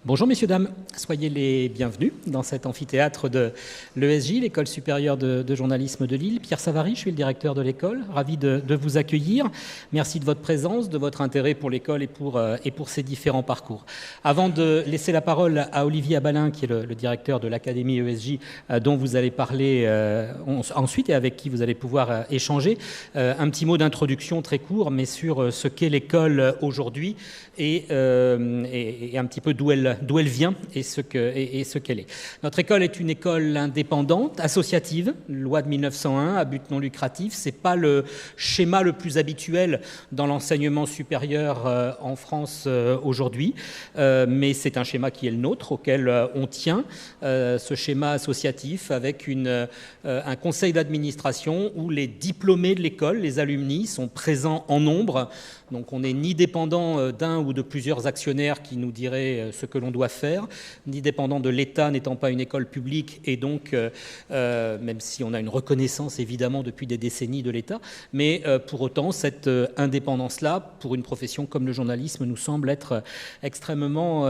Bonjour messieurs, dames, soyez les bienvenus dans cet amphithéâtre de l'ESJ, l'École supérieure de journalisme de Lille. Pierre Savary, je suis le directeur de l'école, ravi de vous accueillir. Merci de votre présence, de votre intérêt pour l'école et pour ses différents parcours. Avant de laisser la parole à Olivier Abalin, qui est le directeur de l'Académie ESJ, dont vous allez parler ensuite et avec qui vous allez pouvoir échanger, un petit mot d'introduction très court, mais sur ce qu'est l'école aujourd'hui et un petit peu d'où elle vient et ce qu'elle est. Notre école est une école indépendante, associative, loi de 1901, à but non lucratif. Ce n'est pas le schéma le plus habituel dans l'enseignement supérieur en France aujourd'hui, mais c'est un schéma qui est le nôtre, auquel on tient, ce schéma associatif avec un conseil d'administration où les diplômés de l'école, les alumni, sont présents en nombre. Donc on n'est ni dépendant d'un ou de plusieurs actionnaires qui nous diraient ce que l'on doit faire, ni dépendant de l'État n'étant pas une école publique et donc, même si on a une reconnaissance évidemment depuis des décennies de l'État, mais pour autant cette indépendance-là, pour une profession comme le journalisme, nous semble être extrêmement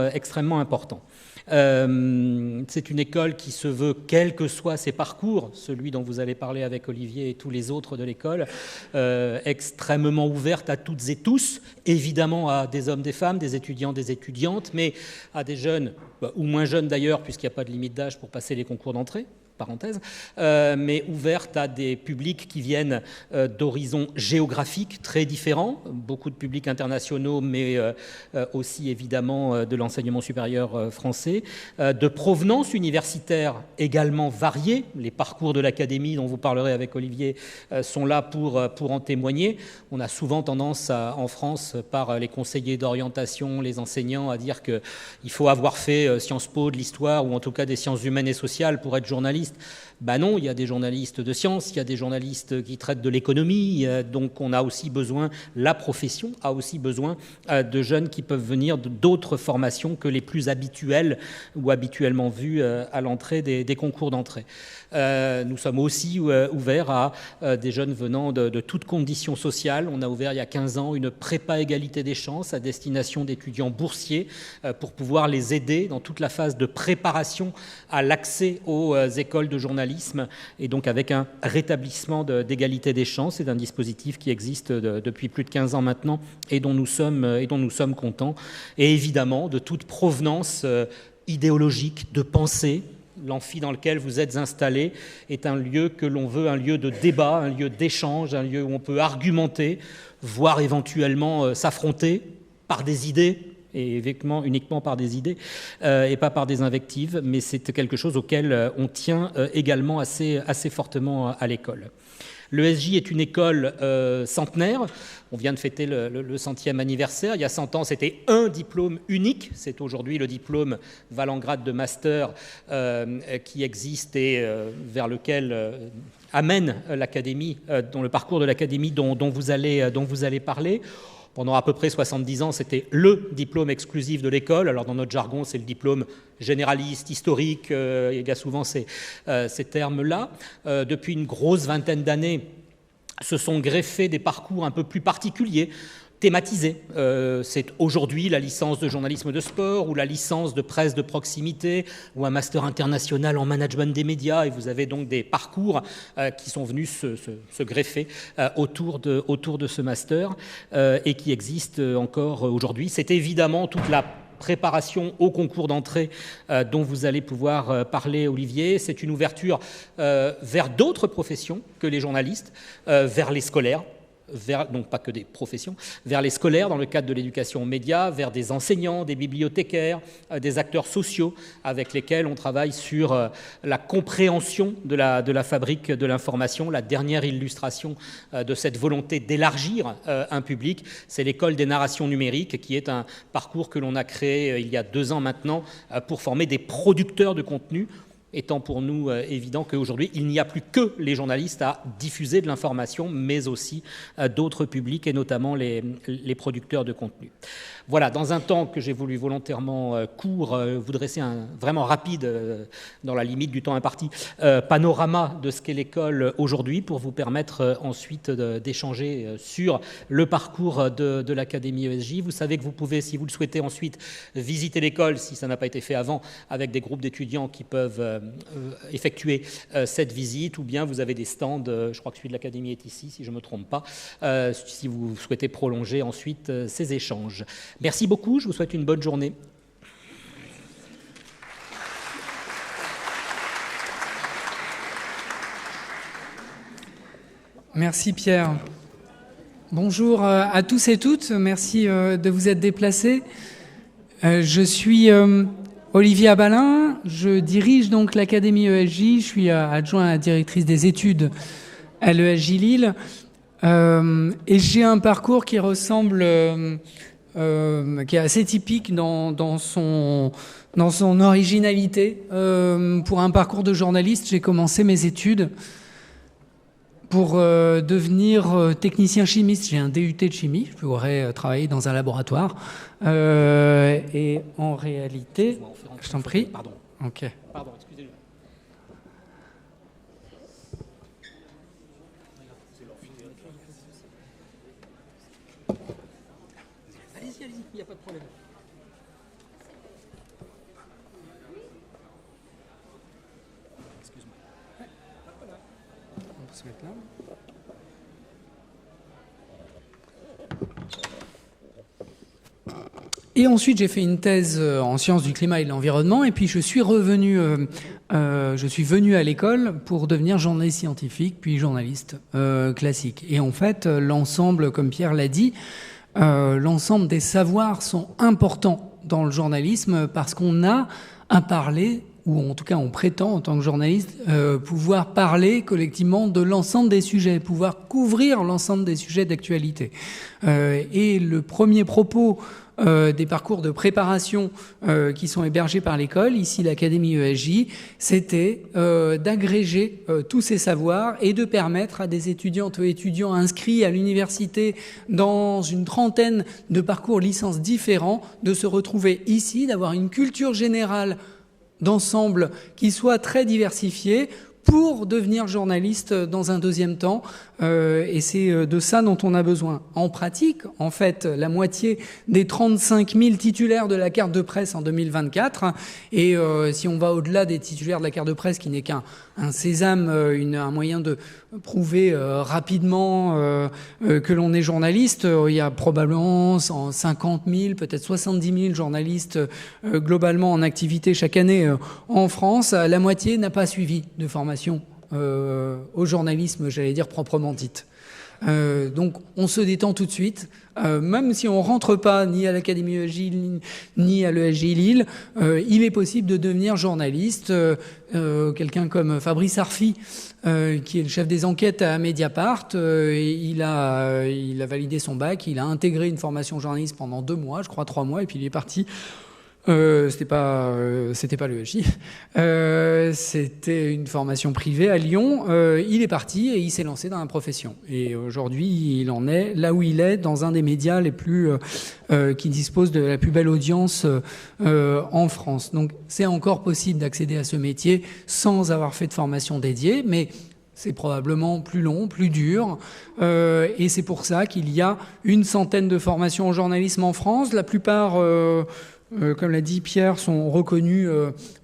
important. C'est une école qui se veut, quels que soient ses parcours, celui dont vous allez parler avec Olivier et tous les autres de l'école, extrêmement ouverte à toutes et tous, évidemment à des hommes, des femmes, des étudiants, des étudiantes, mais à des jeunes, ou moins jeunes d'ailleurs, puisqu'il n'y a pas de limite d'âge pour passer les concours d'entrée, parenthèse, mais ouverte à des publics qui viennent d'horizons géographiques très différents, beaucoup de publics internationaux, mais aussi évidemment de l'enseignement supérieur français, de provenance universitaire également variée. Les parcours de l'académie dont vous parlerez avec Olivier sont là pour en témoigner. On a souvent tendance en France, par les conseillers d'orientation, les enseignants, à dire qu'il faut avoir fait Sciences Po, de l'histoire, ou en tout cas des sciences humaines et sociales pour être journaliste. Ben non, il y a des journalistes de sciences, il y a des journalistes qui traitent de l'économie, donc on a aussi besoin, la profession a aussi besoin de jeunes qui peuvent venir d'autres formations que les plus habituelles ou habituellement vues à l'entrée des concours d'entrée. Nous sommes aussi ouverts à des jeunes venant de toutes conditions sociales. On a ouvert il y a 15 ans une prépa égalité des chances à destination d'étudiants boursiers pour pouvoir les aider dans toute la phase de préparation à l'accès aux écoles de journalisme, et donc avec un rétablissement d'égalité des chances. C'est un dispositif qui existe depuis plus de 15 ans maintenant et dont nous sommes contents. Et évidemment, de toute provenance idéologique, de pensée. L'amphi dans lequel vous êtes installés est un lieu que l'on veut, un lieu de débat, un lieu d'échange, un lieu où on peut argumenter, voire éventuellement s'affronter par des idées, et uniquement par des idées et pas par des invectives, mais c'est quelque chose auquel on tient également assez fortement à l'école. L'ESJ est une école centenaire. On vient de fêter le 100e anniversaire. Il y a 100 ans, c'était un diplôme unique. C'est aujourd'hui le diplôme valant grade de master qui existe et vers lequel amène l'académie, dans le parcours de l'académie dont vous allez parler. Pendant à peu près 70 ans, c'était le diplôme exclusif de l'école. Alors dans notre jargon, c'est le diplôme généraliste, historique, il y a souvent ces termes-là. Depuis une grosse vingtaine d'années, se sont greffés des parcours un peu plus particuliers, thématisés. C'est aujourd'hui la licence de journalisme de sport ou la licence de presse de proximité ou un master international en management des médias, et vous avez donc des parcours qui sont venus se greffer autour de ce master et qui existent encore aujourd'hui. C'est évidemment toute la préparation au concours d'entrée dont vous allez pouvoir parler, Olivier. C'est une ouverture vers d'autres professions que les journalistes, vers les scolaires, donc pas que des professions, vers les scolaires dans le cadre de l'éducation aux médias, vers des enseignants, des bibliothécaires, des acteurs sociaux avec lesquels on travaille sur la compréhension de la fabrique de l'information. La dernière illustration de cette volonté d'élargir un public, c'est l'école des narrations numériques, qui est un parcours que l'on a créé il y a 2 ans maintenant pour former des producteurs de contenu étant pour nous évident qu'aujourd'hui, il n'y a plus que les journalistes à diffuser de l'information, mais aussi d'autres publics, et notamment les producteurs de contenu. Voilà, dans un temps que j'ai voulu volontairement court, vous dresser un vraiment rapide, dans la limite du temps imparti, panorama de ce qu'est l'école aujourd'hui, pour vous permettre ensuite d'échanger sur le parcours de l'Académie ESJ. Vous savez que vous pouvez, si vous le souhaitez, ensuite visiter l'école, si ça n'a pas été fait avant, avec des groupes d'étudiants qui peuvent effectuer cette visite, ou bien vous avez des stands, je crois que celui de l'Académie est ici, si je ne me trompe pas, si vous souhaitez prolonger ensuite ces échanges. Merci beaucoup, je vous souhaite une bonne journée. Merci Pierre. Bonjour à tous et toutes, merci de vous être déplacés. Je suis Olivier Abalin, je dirige donc l'Académie ESJ, je suis adjoint à la directrice des études à l'ESJ Lille, et j'ai un parcours qui ressemble, qui est assez typique dans son originalité. Pour un parcours de journaliste, j'ai commencé mes études pour devenir technicien chimiste. J'ai un DUT de chimie, je pourrais travailler dans un laboratoire. Et en réalité... Je t'en prie. Pardon. Ok. Pardon, excusez-moi. Allez-y, il n'y a pas de problème. Excuse-moi. On peut se mettre là. Et ensuite, j'ai fait une thèse en sciences du climat et de l'environnement, et puis je suis venu à l'école pour devenir journaliste scientifique, puis journaliste classique. Et en fait, l'ensemble, comme Pierre l'a dit, l'ensemble des savoirs sont importants dans le journalisme parce qu'on a à parler, ou en tout cas on prétend en tant que journaliste pouvoir parler collectivement de l'ensemble des sujets, pouvoir couvrir l'ensemble des sujets d'actualité. Et le premier propos des parcours de préparation qui sont hébergés par l'école, ici l'Académie ESJ, c'était d'agréger tous ces savoirs et de permettre à des étudiantes et étudiants inscrits à l'université dans une trentaine de parcours licences différents de se retrouver ici, d'avoir une culture générale d'ensemble qui soit très diversifiée pour devenir journaliste dans un deuxième temps. Et c'est de ça dont on a besoin. En pratique, en fait, la moitié des 35 000 titulaires de la carte de presse en 2024, et si on va au-delà des titulaires de la carte de presse, qui n'est qu'un sésame, un moyen de prouver rapidement que l'on est journaliste, il y a probablement 50 000, peut-être 70 000 journalistes globalement en activité chaque année en France. La moitié n'a pas suivi de formation au journalisme, j'allais dire proprement dite. Donc on se détend tout de suite, même si on rentre pas ni à l'Académie ESJ ni à l'ESJ Lille, il est possible de devenir journaliste. Quelqu'un comme Fabrice Arfi, qui est le chef des enquêtes à Mediapart, il a validé son bac, il a intégré une formation journaliste pendant 2 mois, je crois 3 mois, et puis il est parti. C'était pas l'ESJ, c'était une formation privée à Lyon. Il est parti et il s'est lancé dans la profession. Et aujourd'hui, il en est là où il est, dans un des médias les plus qui dispose de la plus belle audience en France. Donc, c'est encore possible d'accéder à ce métier sans avoir fait de formation dédiée, mais c'est probablement plus long, plus dur, et c'est pour ça qu'il y a une centaine de formations en journalisme en France. La plupart comme l'a dit Pierre, sont reconnus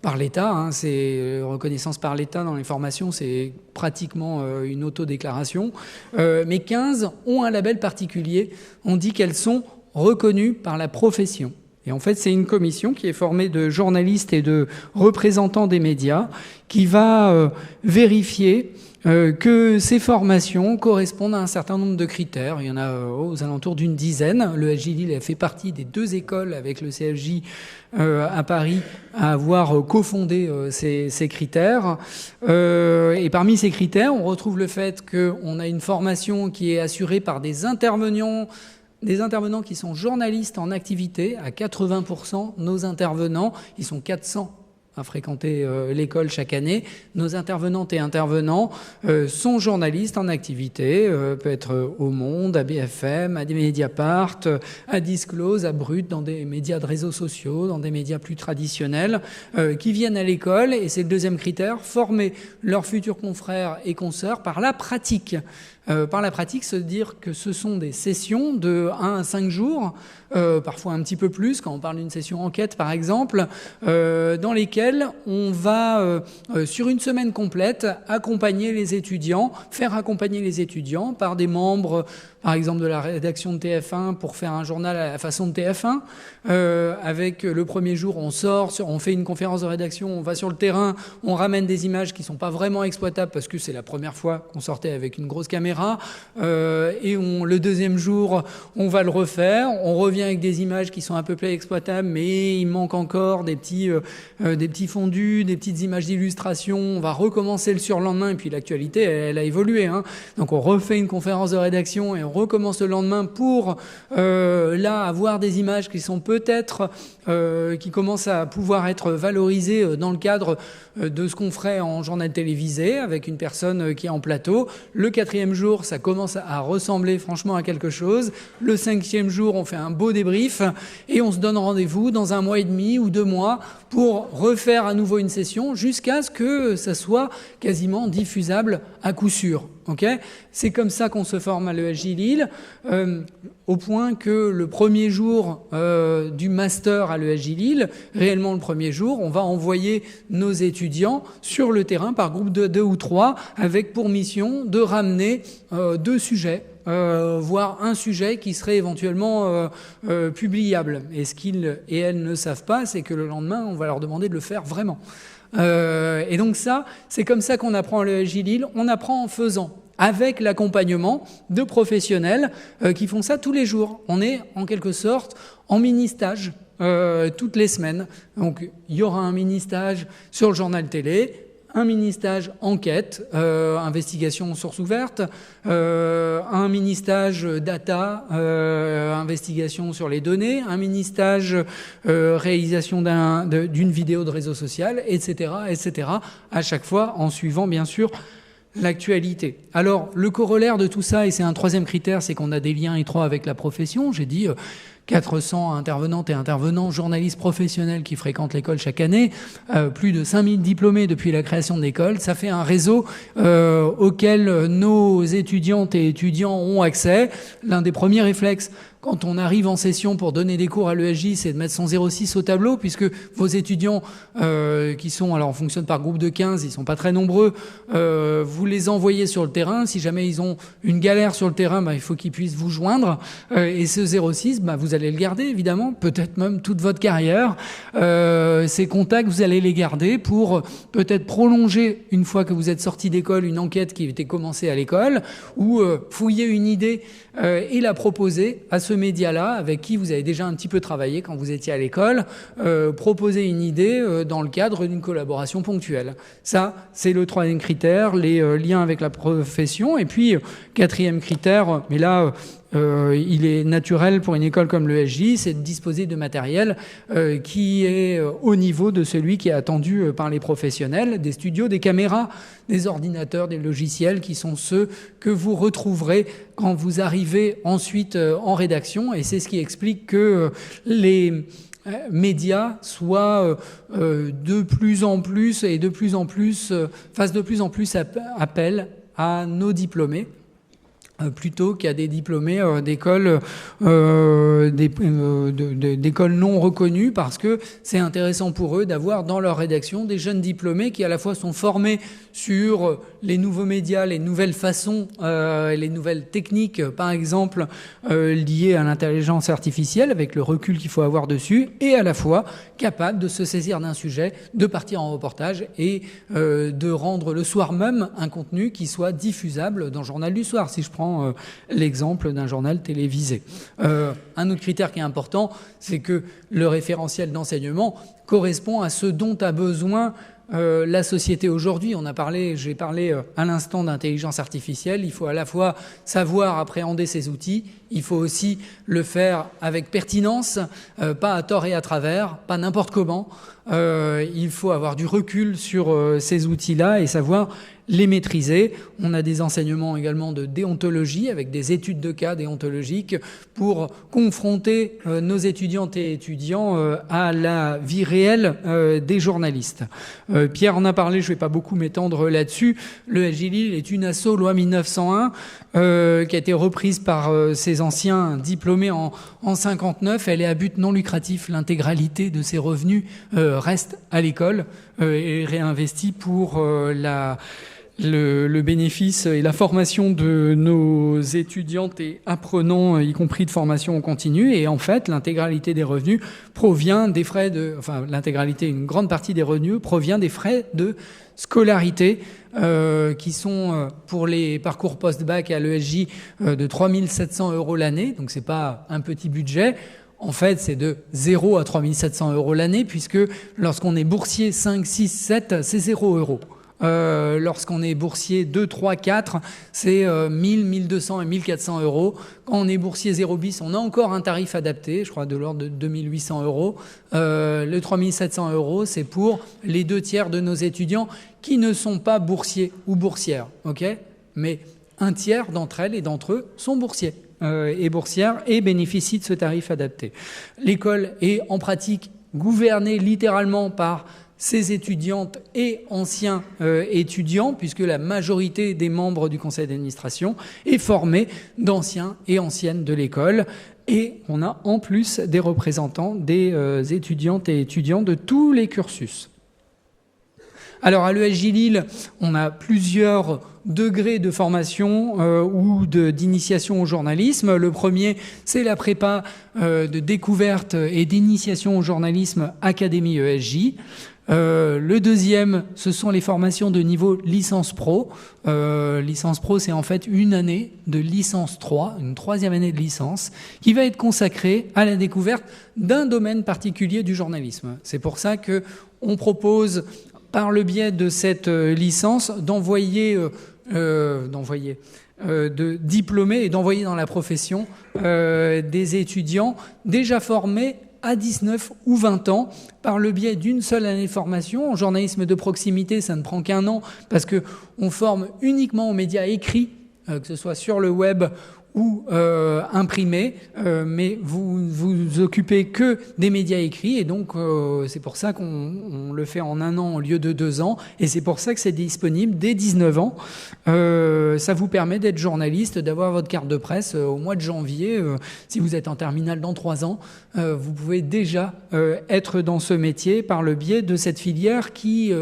par l'État. Hein, c'est reconnaissance par l'État dans les formations, c'est pratiquement une autodéclaration. Mais 15 ont un label particulier. On dit qu'elles sont reconnues par la profession. Et en fait, c'est une commission qui est formée de journalistes et de représentants des médias qui va vérifier que ces formations correspondent à un certain nombre de critères. Il y en a aux alentours d'une dizaine. Le ESJ Lille a fait partie des 2 écoles avec le CFJ à Paris à avoir cofondé ces critères. Et parmi ces critères, on retrouve le fait qu'on a une formation qui est assurée par des intervenants qui sont journalistes en activité. À 80%, nos intervenants, ils sont 400 à fréquenter l'école chaque année. Nos intervenantes et intervenants sont journalistes en activité, peut être au Monde, à BFM, à Mediapart, à Disclose, à Brut, dans des médias de réseaux sociaux, dans des médias plus traditionnels, qui viennent à l'école, et c'est le deuxième critère, former leurs futurs confrères et consoeurs par la pratique. Par la pratique, se dire que ce sont des sessions de 1 à 5 jours, parfois un petit peu plus, quand on parle d'une session enquête par exemple, dans lesquelles on va, sur une semaine complète, accompagner les étudiants, faire accompagner les étudiants par des membres, par exemple de la rédaction de TF1 pour faire un journal à la façon de TF1. Avec le premier jour, on sort, on fait une conférence de rédaction, on va sur le terrain, on ramène des images qui ne sont pas vraiment exploitables parce que c'est la première fois qu'on sortait avec une grosse caméra. Et le deuxième jour, on va le refaire. On revient avec des images qui sont à peu près exploitables, mais il manque encore des petits fondus, des petites images d'illustration. On va recommencer le surlendemain, et puis l'actualité, elle a évolué, hein. Donc on refait une conférence de rédaction et on recommence le lendemain pour là avoir des images qui sont peut-être qui commencent à pouvoir être valorisées dans le cadre de ce qu'on ferait en journal télévisé avec une personne qui est en plateau. Le 4e jour, ça commence à ressembler franchement à quelque chose. Le 5e jour, on fait un beau débrief et on se donne rendez-vous dans 1 mois et demi ou 2 mois pour refaire à nouveau une session jusqu'à ce que ça soit quasiment diffusable à coup sûr. Okay, c'est comme ça qu'on se forme à l'ESJ Lille, au point que le premier jour du master à l'ESJ Lille, réellement le premier jour, on va envoyer nos étudiants sur le terrain par groupe de 2 ou 3 avec pour mission de ramener 2 sujets. Voire un sujet qui serait éventuellement publiable. Et ce qu'ils et elles ne savent pas, c'est que le lendemain, on va leur demander de le faire vraiment. Et donc ça, c'est comme ça qu'on apprend à l'ESJ Lille. On apprend en faisant, avec l'accompagnement de professionnels qui font ça tous les jours. On est en quelque sorte en mini-stage toutes les semaines. Donc il y aura un mini-stage sur le journal télé, un mini-stage enquête, investigation source ouverte, un mini-stage data, investigation sur les données, un mini-stage réalisation d'une vidéo de réseau social, etc., etc., à chaque fois en suivant bien sûr l'actualité. Alors le corollaire de tout ça, et c'est un 3e critère, c'est qu'on a des liens étroits avec la profession. J'ai dit 400 intervenantes et intervenants, journalistes professionnels qui fréquentent l'école chaque année, plus de 5000 diplômés depuis la création de l'école. Ça fait un réseau auquel nos étudiantes et étudiants ont accès. L'un des premiers réflexes quand on arrive en session pour donner des cours à l'ESJ, c'est de mettre son 06 au tableau, puisque vos étudiants qui sont, alors on fonctionne par groupe de 15, ils sont pas très nombreux, vous les envoyez sur le terrain. Si jamais ils ont une galère sur le terrain, il faut qu'ils puissent vous joindre. Et ce 06, vous allez le garder, évidemment, peut-être même toute votre carrière. Ces contacts, vous allez les garder pour peut-être prolonger, une fois que vous êtes sorti d'école, une enquête qui était commencée à l'école, ou fouiller une idée et la proposer à ce média-là, avec qui vous avez déjà un petit peu travaillé quand vous étiez à l'école, proposer une idée dans le cadre d'une collaboration ponctuelle. Ça, c'est le 3e critère, les liens avec la profession. Et puis, 4e critère, mais là, il est naturel pour une école comme l'ESJ, c'est de disposer de matériel qui est au niveau de celui qui est attendu par les professionnels, des studios, des caméras, des ordinateurs, des logiciels qui sont ceux que vous retrouverez quand vous arrivez ensuite en rédaction. Et c'est ce qui explique que les médias soient de plus en plus fassent de plus en plus appel à nos diplômés, plutôt qu'à des diplômés d'écoles non reconnues, parce que c'est intéressant pour eux d'avoir dans leur rédaction des jeunes diplômés qui à la fois sont formés sur les nouveaux médias, les nouvelles façons, les nouvelles techniques, par exemple liées à l'intelligence artificielle, avec le recul qu'il faut avoir dessus, et à la fois capables de se saisir d'un sujet, de partir en reportage et de rendre le soir même un contenu qui soit diffusable dans le journal du soir, si je prends l'exemple d'un journal télévisé. Un autre critère qui est important, c'est que le référentiel d'enseignement correspond à ce dont a besoin la société aujourd'hui. J'ai parlé à l'instant d'intelligence artificielle. Il faut à la fois savoir appréhender ces outils, il faut aussi le faire avec pertinence, pas à tort et à travers, pas n'importe comment. Il faut avoir du recul sur ces outils-là et savoir les maîtriser. On a des enseignements également de déontologie avec des études de cas déontologiques pour confronter nos étudiantes et étudiants à la vie réelle des journalistes. Pierre en a parlé, je ne vais pas beaucoup m'étendre là-dessus. Le ESJ Lille est une asso loi 1901 qui a été reprise par ses anciens diplômés en 59. Elle est à but non lucratif. L'intégralité de ses revenus reste à l'école et réinvestie pour le bénéfice et la formation de nos étudiantes et apprenants, y compris de formation continue. Et en fait, l'intégralité des revenus provient des frais une grande partie des revenus provient des frais de scolarité qui sont pour les parcours post-bac à l'ESJ de 3 700 € l'année. Donc c'est pas un petit budget. En fait, c'est de 0 à 3 700 € l'année, puisque lorsqu'on est boursier 5, 6, 7, c'est 0 €. Lorsqu'on est boursier 2, 3, 4, c'est 1000, 1200 et 1400 €. Quand on est boursier 0 bis, on a encore un tarif adapté, je crois de l'ordre de 2800 €. Le 3700 €, c'est pour les 2/3 de nos étudiants qui ne sont pas boursiers ou boursières, ok ? Mais 1/3 d'entre elles et d'entre eux sont boursiers et boursières et bénéficient de ce tarif adapté. L'école est en pratique gouvernée littéralement par ces étudiantes et anciens étudiants, puisque la majorité des membres du conseil d'administration est formée d'anciens et anciennes de l'école. Et on a en plus des représentants des étudiantes et étudiants de tous les cursus. Alors à l'ESJ Lille, on a plusieurs degrés de formation ou d'initiation au journalisme. Le premier, c'est la prépa de découverte et d'initiation au journalisme Académie ESJ. Le deuxième, ce sont les formations de niveau licence pro. Licence pro, c'est en fait une année de licence 3, une 3e année de licence, qui va être consacrée à la découverte d'un domaine particulier du journalisme. C'est pour ça qu'on propose, par le biais de cette licence, de diplômer et d'envoyer dans la profession des étudiants déjà formés à 19 ou 20 ans, par le biais d'une seule année de formation. En journalisme de proximité, ça ne prend qu'un an, parce qu'on forme uniquement aux médias écrits, que ce soit sur le web ou imprimé, mais vous occupez que des médias écrits, et donc c'est pour ça qu'on le fait en 1 an au lieu de 2 ans, et c'est pour ça que c'est disponible dès 19 ans. Ça vous permet d'être journaliste, d'avoir votre carte de presse au mois de janvier. Si vous êtes en terminale dans 3 ans, vous pouvez déjà être dans ce métier par le biais de cette filière qui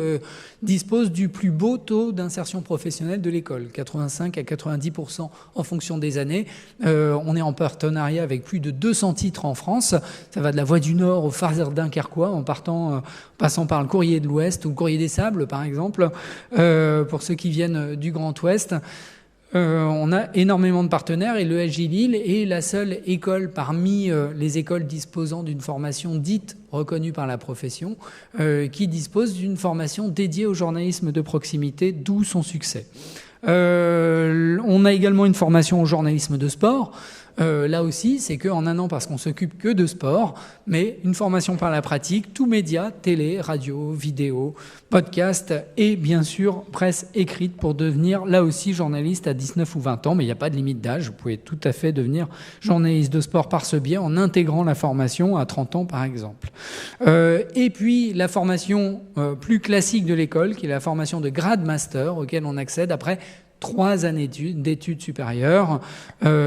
dispose du plus beau taux d'insertion professionnelle de l'école, 85 à 90% en fonction des années. On est en partenariat avec plus de 200 titres en France. Ça va de la Voix du Nord au Phare Dunkerquois, en passant par le Courrier de l'Ouest ou le Courrier des Sables, par exemple, pour ceux qui viennent du Grand Ouest. On a énormément de partenaires et l'ESJ Lille est la seule école parmi les écoles disposant d'une formation dite reconnue par la profession qui dispose d'une formation dédiée au journalisme de proximité, d'où son succès. On a également une formation au journalisme de sport. Là aussi, c'est qu'en 1 an, parce qu'on s'occupe que de sport, mais une formation par la pratique, tout média, télé, radio, vidéo, podcast et bien sûr presse écrite pour devenir là aussi journaliste à 19 ou 20 ans, mais il n'y a pas de limite d'âge, vous pouvez tout à fait devenir journaliste de sport par ce biais en intégrant la formation à 30 ans par exemple. Et puis la formation plus classique de l'école, qui est la formation de grade master, auquel on accède après 3 années d'études supérieures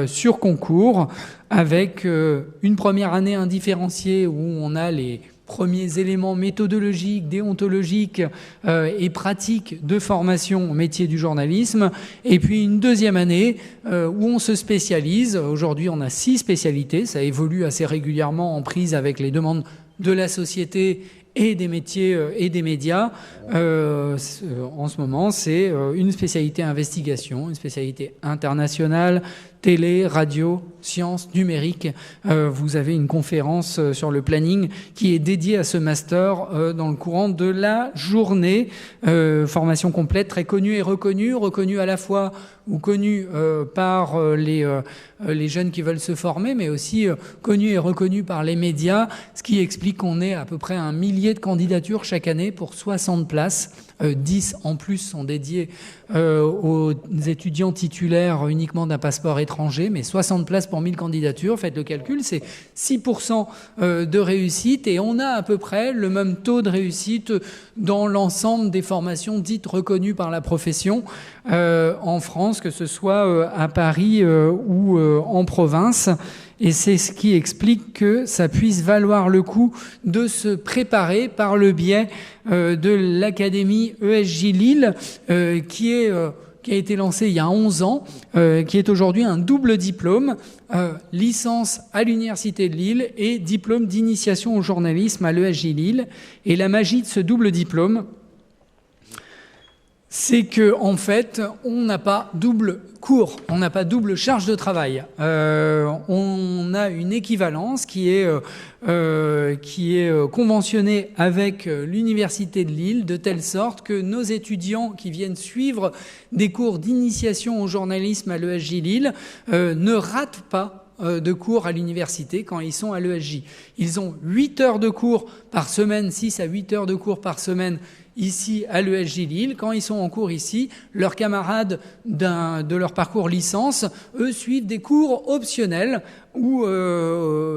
sur concours, avec une première année indifférenciée où on a les premiers éléments méthodologiques, déontologiques et pratiques de formation au métier du journalisme, et puis une 2e année où on se spécialise. Aujourd'hui, on a 6 spécialités, ça évolue assez régulièrement en prise avec les demandes de la société et des métiers et des médias. En ce moment, c'est une spécialité investigation, une spécialité internationale, télé, radio, sciences, numérique. Vous avez une conférence sur le planning qui est dédiée à ce master dans le courant de la journée. Formation complète, très connue et reconnue à la fois ou connue par les jeunes qui veulent se former, mais aussi connue et reconnue par les médias, ce qui explique qu'on ait à peu près 1 millier de candidatures chaque année pour 60 places. 10 en plus sont dédiés aux étudiants titulaires uniquement d'un passeport étranger, mais 60 places pour 1000 candidatures. Faites le calcul, c'est 6% de réussite, et on a à peu près le même taux de réussite dans l'ensemble des formations dites reconnues par la profession en France, que ce soit à Paris ou en province. Et c'est ce qui explique que ça puisse valoir le coup de se préparer par le biais de l'Académie ESJ Lille, qui a été lancée il y a 11 ans, qui est aujourd'hui un double diplôme, licence à l'Université de Lille et diplôme d'initiation au journalisme à l'ESJ Lille. Et la magie de ce double diplôme, c'est que en fait, on n'a pas double cours, on n'a pas double charge de travail. On a une équivalence qui est conventionnée avec l'Université de Lille, de telle sorte que nos étudiants qui viennent suivre des cours d'initiation au journalisme à l'ESJ Lille ne ratent pas de cours à l'université quand ils sont à l'ESJ. Ils ont 8 heures de cours par semaine, 6 à 8 heures de cours par semaine ici à l'ESJ Lille. Quand ils sont en cours ici, leurs camarades de leur parcours licence, eux, suivent des cours optionnels ou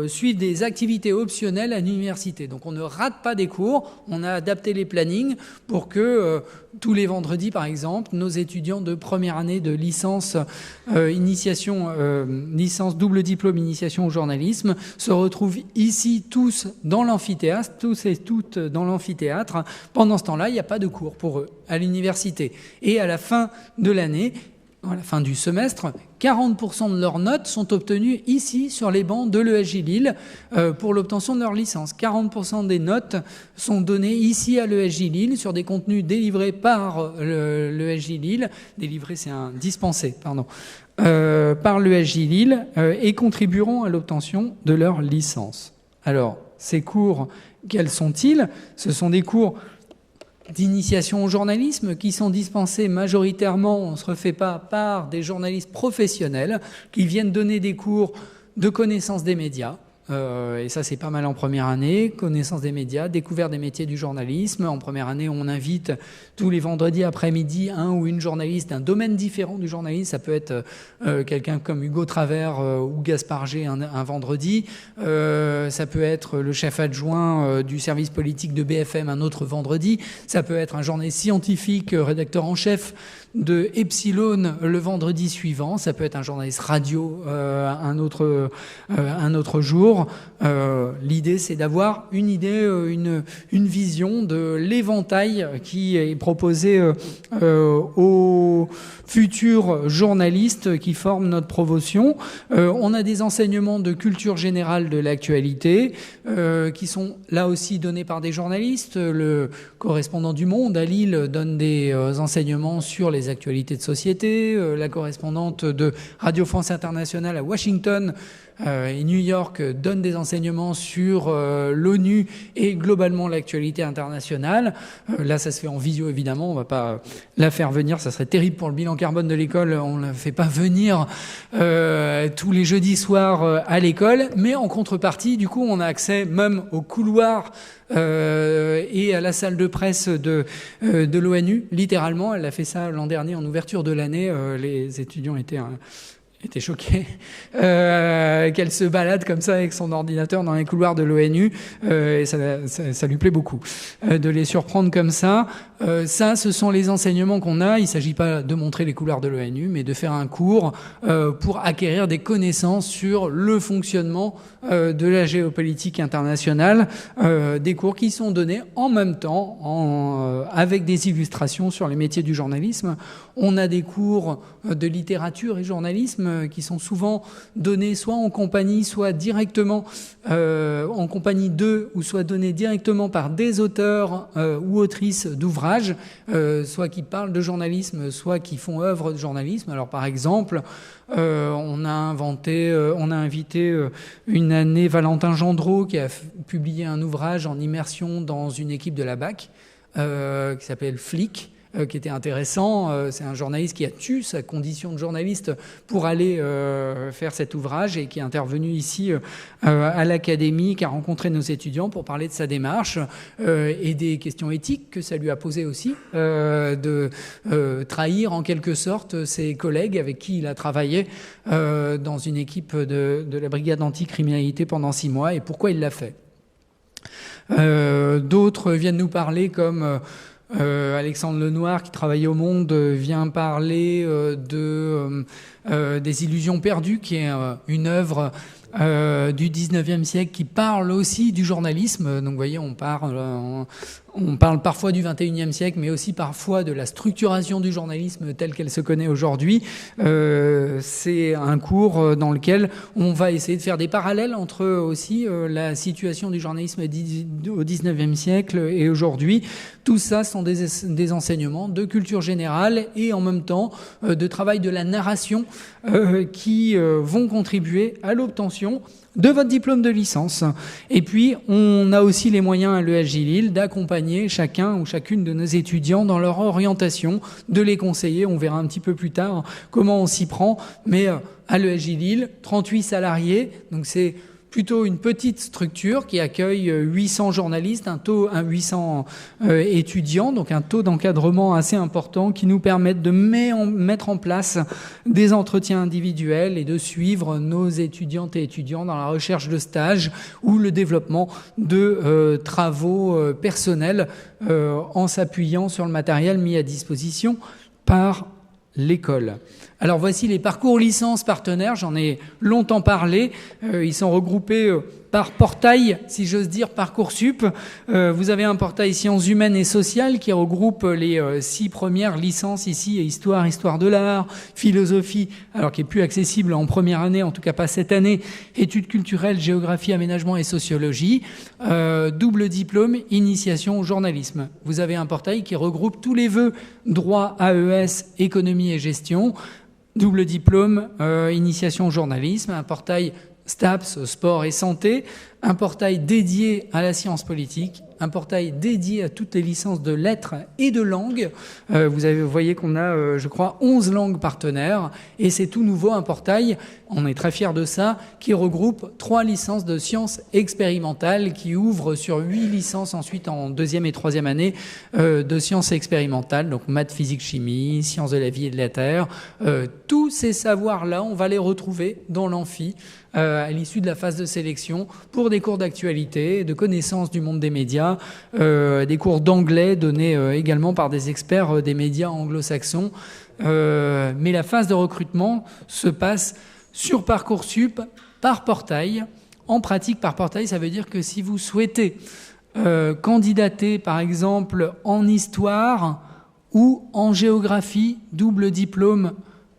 suivent des activités optionnelles à l'université. Donc on ne rate pas des cours, on a adapté les plannings pour que tous les vendredis, par exemple, nos étudiants de première année de licence licence double diplôme initiation au journalisme se retrouvent ici tous dans l'amphithéâtre, tous et toutes dans l'amphithéâtre. Pendant ce temps-là, il n'y a pas de cours pour eux à l'université. Et à la fin de l'année, à la fin du semestre, 40% de leurs notes sont obtenues ici sur les bancs de l'ESJ Lille pour l'obtention de leur licence. 40% des notes sont données ici à l'ESJ Lille sur des contenus délivrés par l'ESJ Lille. Délivrés, c'est un dispensé, pardon. Par l'ESJ Lille et contribueront à l'obtention de leur licence. Alors, ces cours, quels sont-ils ? Ce sont des cours d'initiation au journalisme qui sont dispensés majoritairement, on ne se refait pas, par des journalistes professionnels qui viennent donner des cours de connaissance des médias. Et ça, c'est pas mal en première année. Connaissance des médias, découverte des métiers du journalisme. En première année, on invite tous les vendredis après-midi un ou une journaliste d'un domaine différent du journalisme. Ça peut être quelqu'un comme Hugo Travers ou Gaspard G un vendredi. Ça peut être le chef adjoint du service politique de BFM un autre vendredi. Ça peut être un journaliste scientifique, rédacteur en chef de Epsilon le vendredi suivant. Ça peut être un journaliste radio un autre jour. L'idée, c'est d'avoir une idée, une vision de l'éventail qui est proposé aux futurs journalistes qui forment notre promotion. On a des enseignements de culture générale de l'actualité qui sont là aussi donnés par des journalistes. Le correspondant du Monde à Lille donne des enseignements sur les actualités de société. La correspondante de Radio France Internationale à Washington et New York donne des enseignements sur l'ONU et globalement l'actualité internationale. Là, ça se fait en visio, évidemment. On ne va pas la faire venir. Ça serait terrible pour le bilan carbone de l'école. On ne la fait pas venir tous les jeudis soirs à l'école. Mais en contrepartie, du coup, on a accès même au couloir et à la salle de presse de l'ONU. Littéralement, elle a fait ça l'an dernier en ouverture de l'année. Les étudiants étaient choquée qu'elle se balade comme ça avec son ordinateur dans les couloirs de l'ONU et ça lui plaît beaucoup de les surprendre comme ça. Ça, ce sont les enseignements qu'on a. Il ne s'agit pas de montrer les couloirs de l'ONU, mais de faire un cours pour acquérir des connaissances sur le fonctionnement de la géopolitique internationale, des cours qui sont donnés en même temps avec des illustrations sur les métiers du journalisme. On a des cours de littérature et journalisme journalisme qui sont souvent donnés soit en compagnie, soit directement en compagnie d'eux, ou soit donnés directement par des auteurs ou autrices d'ouvrages, soit qui parlent de journalisme, soit qui font œuvre de journalisme. Alors par exemple, on a invité une année Valentin Gendreau qui a publié un ouvrage en immersion dans une équipe de la BAC qui s'appelle Flic, qui était intéressant. C'est un journaliste qui a tué sa condition de journaliste pour aller faire cet ouvrage et qui est intervenu ici à l'Académie, qui a rencontré nos étudiants pour parler de sa démarche et des questions éthiques que ça lui a posées aussi, de trahir en quelque sorte ses collègues avec qui il a travaillé dans une équipe de la brigade anticriminalité pendant 6 mois, et pourquoi il l'a fait. D'autres viennent nous parler comme Alexandre Lenoir, qui travaille au Monde, vient parler des Illusions perdues, qui est une œuvre du 19e siècle qui parle aussi du journalisme. Donc vous voyez, on parle parfois du 21e siècle, mais aussi parfois de la structuration du journalisme telle qu'elle se connaît aujourd'hui. C'est un cours dans lequel on va essayer de faire des parallèles entre aussi la situation du journalisme au 19e siècle et aujourd'hui. Tout ça sont des enseignements de culture générale et en même temps de travail de la narration qui vont contribuer à l'obtention de votre diplôme de licence. Et puis, on a aussi les moyens à l'ESJ Lille d'accompagner chacun ou chacune de nos étudiants dans leur orientation, de les conseiller. On verra un petit peu plus tard comment on s'y prend. Mais à l'ESJ Lille, 38 salariés, donc c'est plutôt une petite structure qui accueille 800 journalistes, 800 étudiants, donc un taux d'encadrement assez important qui nous permettent de mettre en place des entretiens individuels et de suivre nos étudiantes et étudiants dans la recherche de stages ou le développement de travaux personnels en s'appuyant sur le matériel mis à disposition par l'école. Alors voici les parcours licence partenaires, j'en ai longtemps parlé, ils sont regroupés par portail, si j'ose dire, Parcoursup. Vous avez un portail sciences humaines et sociales qui regroupe les 6 premières licences ici, histoire de l'art, philosophie, alors qui est plus accessible en première année, en tout cas pas cette année, études culturelles, géographie, aménagement et sociologie, double diplôme, initiation au journalisme. Vous avez un portail qui regroupe tous les vœux droit, AES, économie et gestion, double diplôme, initiation au journalisme, un portail STAPS, sport et santé, un portail dédié à la science politique, un portail dédié à toutes les licences de lettres et de langues. Vous voyez qu'on a, je crois, 11 langues partenaires. Et c'est tout nouveau, un portail, on est très fiers de ça, qui regroupe 3 licences de sciences expérimentales, qui ouvre sur 8 licences ensuite en 2e et 3e année de sciences expérimentales, donc maths, physique, chimie, sciences de la vie et de la terre. Tous ces savoirs-là, on va les retrouver dans l'amphi à l'issue de la phase de sélection pour des cours d'actualité, de connaissance du monde des médias, des cours d'anglais donnés également par des experts des médias anglo-saxons. Mais la phase de recrutement se passe sur Parcoursup par portail. En pratique, par portail, ça veut dire que si vous souhaitez candidater, par exemple, en histoire ou en géographie, double diplôme,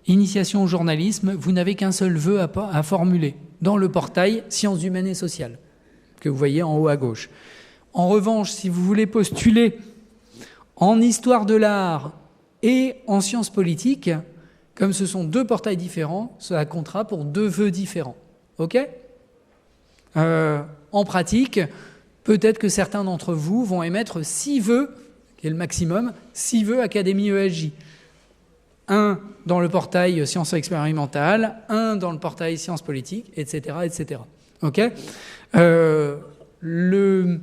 initiation au journalisme, vous n'avez qu'un seul vœu à formuler dans le portail sciences humaines et sociales, que vous voyez en haut à gauche. En revanche, si vous voulez postuler en histoire de l'art et en sciences politiques, comme ce sont 2 portails différents, cela comptera pour 2 vœux différents. OK ? En pratique, peut-être que certains d'entre vous vont émettre 6 vœux, qui est le maximum, 6 vœux Académie ESJ. Un dans le portail sciences expérimentales, un dans le portail sciences politiques, etc., etc. OK ? Le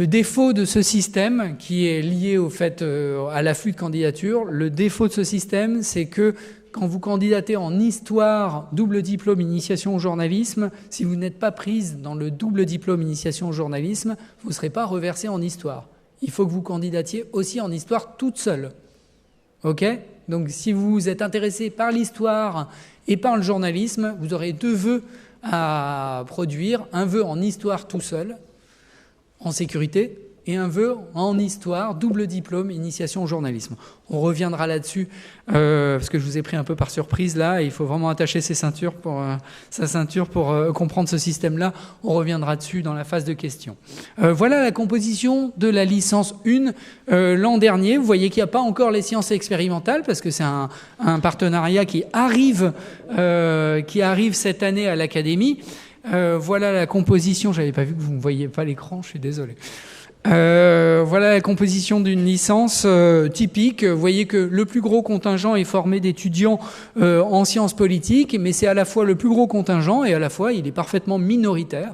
défaut de ce système, qui est lié au fait à l'afflux de candidatures, le défaut de ce système, c'est que quand vous candidatez en histoire, double diplôme, initiation au journalisme, si vous n'êtes pas prise dans le double diplôme, initiation au journalisme, vous ne serez pas reversé en histoire. Il faut que vous candidatiez aussi en histoire toute seule. OK ? Donc si vous êtes intéressé par l'histoire et par le journalisme, vous aurez 2 vœux à produire. Un vœu en histoire tout seul, en sécurité, et un vœu en histoire, double diplôme, initiation au journalisme. On reviendra là-dessus, parce que je vous ai pris un peu par surprise là, et il faut vraiment attacher sa ceinture pour comprendre ce système-là. On reviendra dessus dans la phase de questions. Voilà la composition de la licence 1 l'an dernier. Vous voyez qu'il n'y a pas encore les sciences expérimentales, parce que c'est un partenariat qui arrive cette année à l'Académie. Voilà la composition. J'avais pas vu que vous ne voyiez pas l'écran, je suis désolé. Voilà la composition d'une licence typique. Vous voyez que le plus gros contingent est formé d'étudiants en sciences politiques, mais c'est à la fois le plus gros contingent et à la fois il est parfaitement minoritaire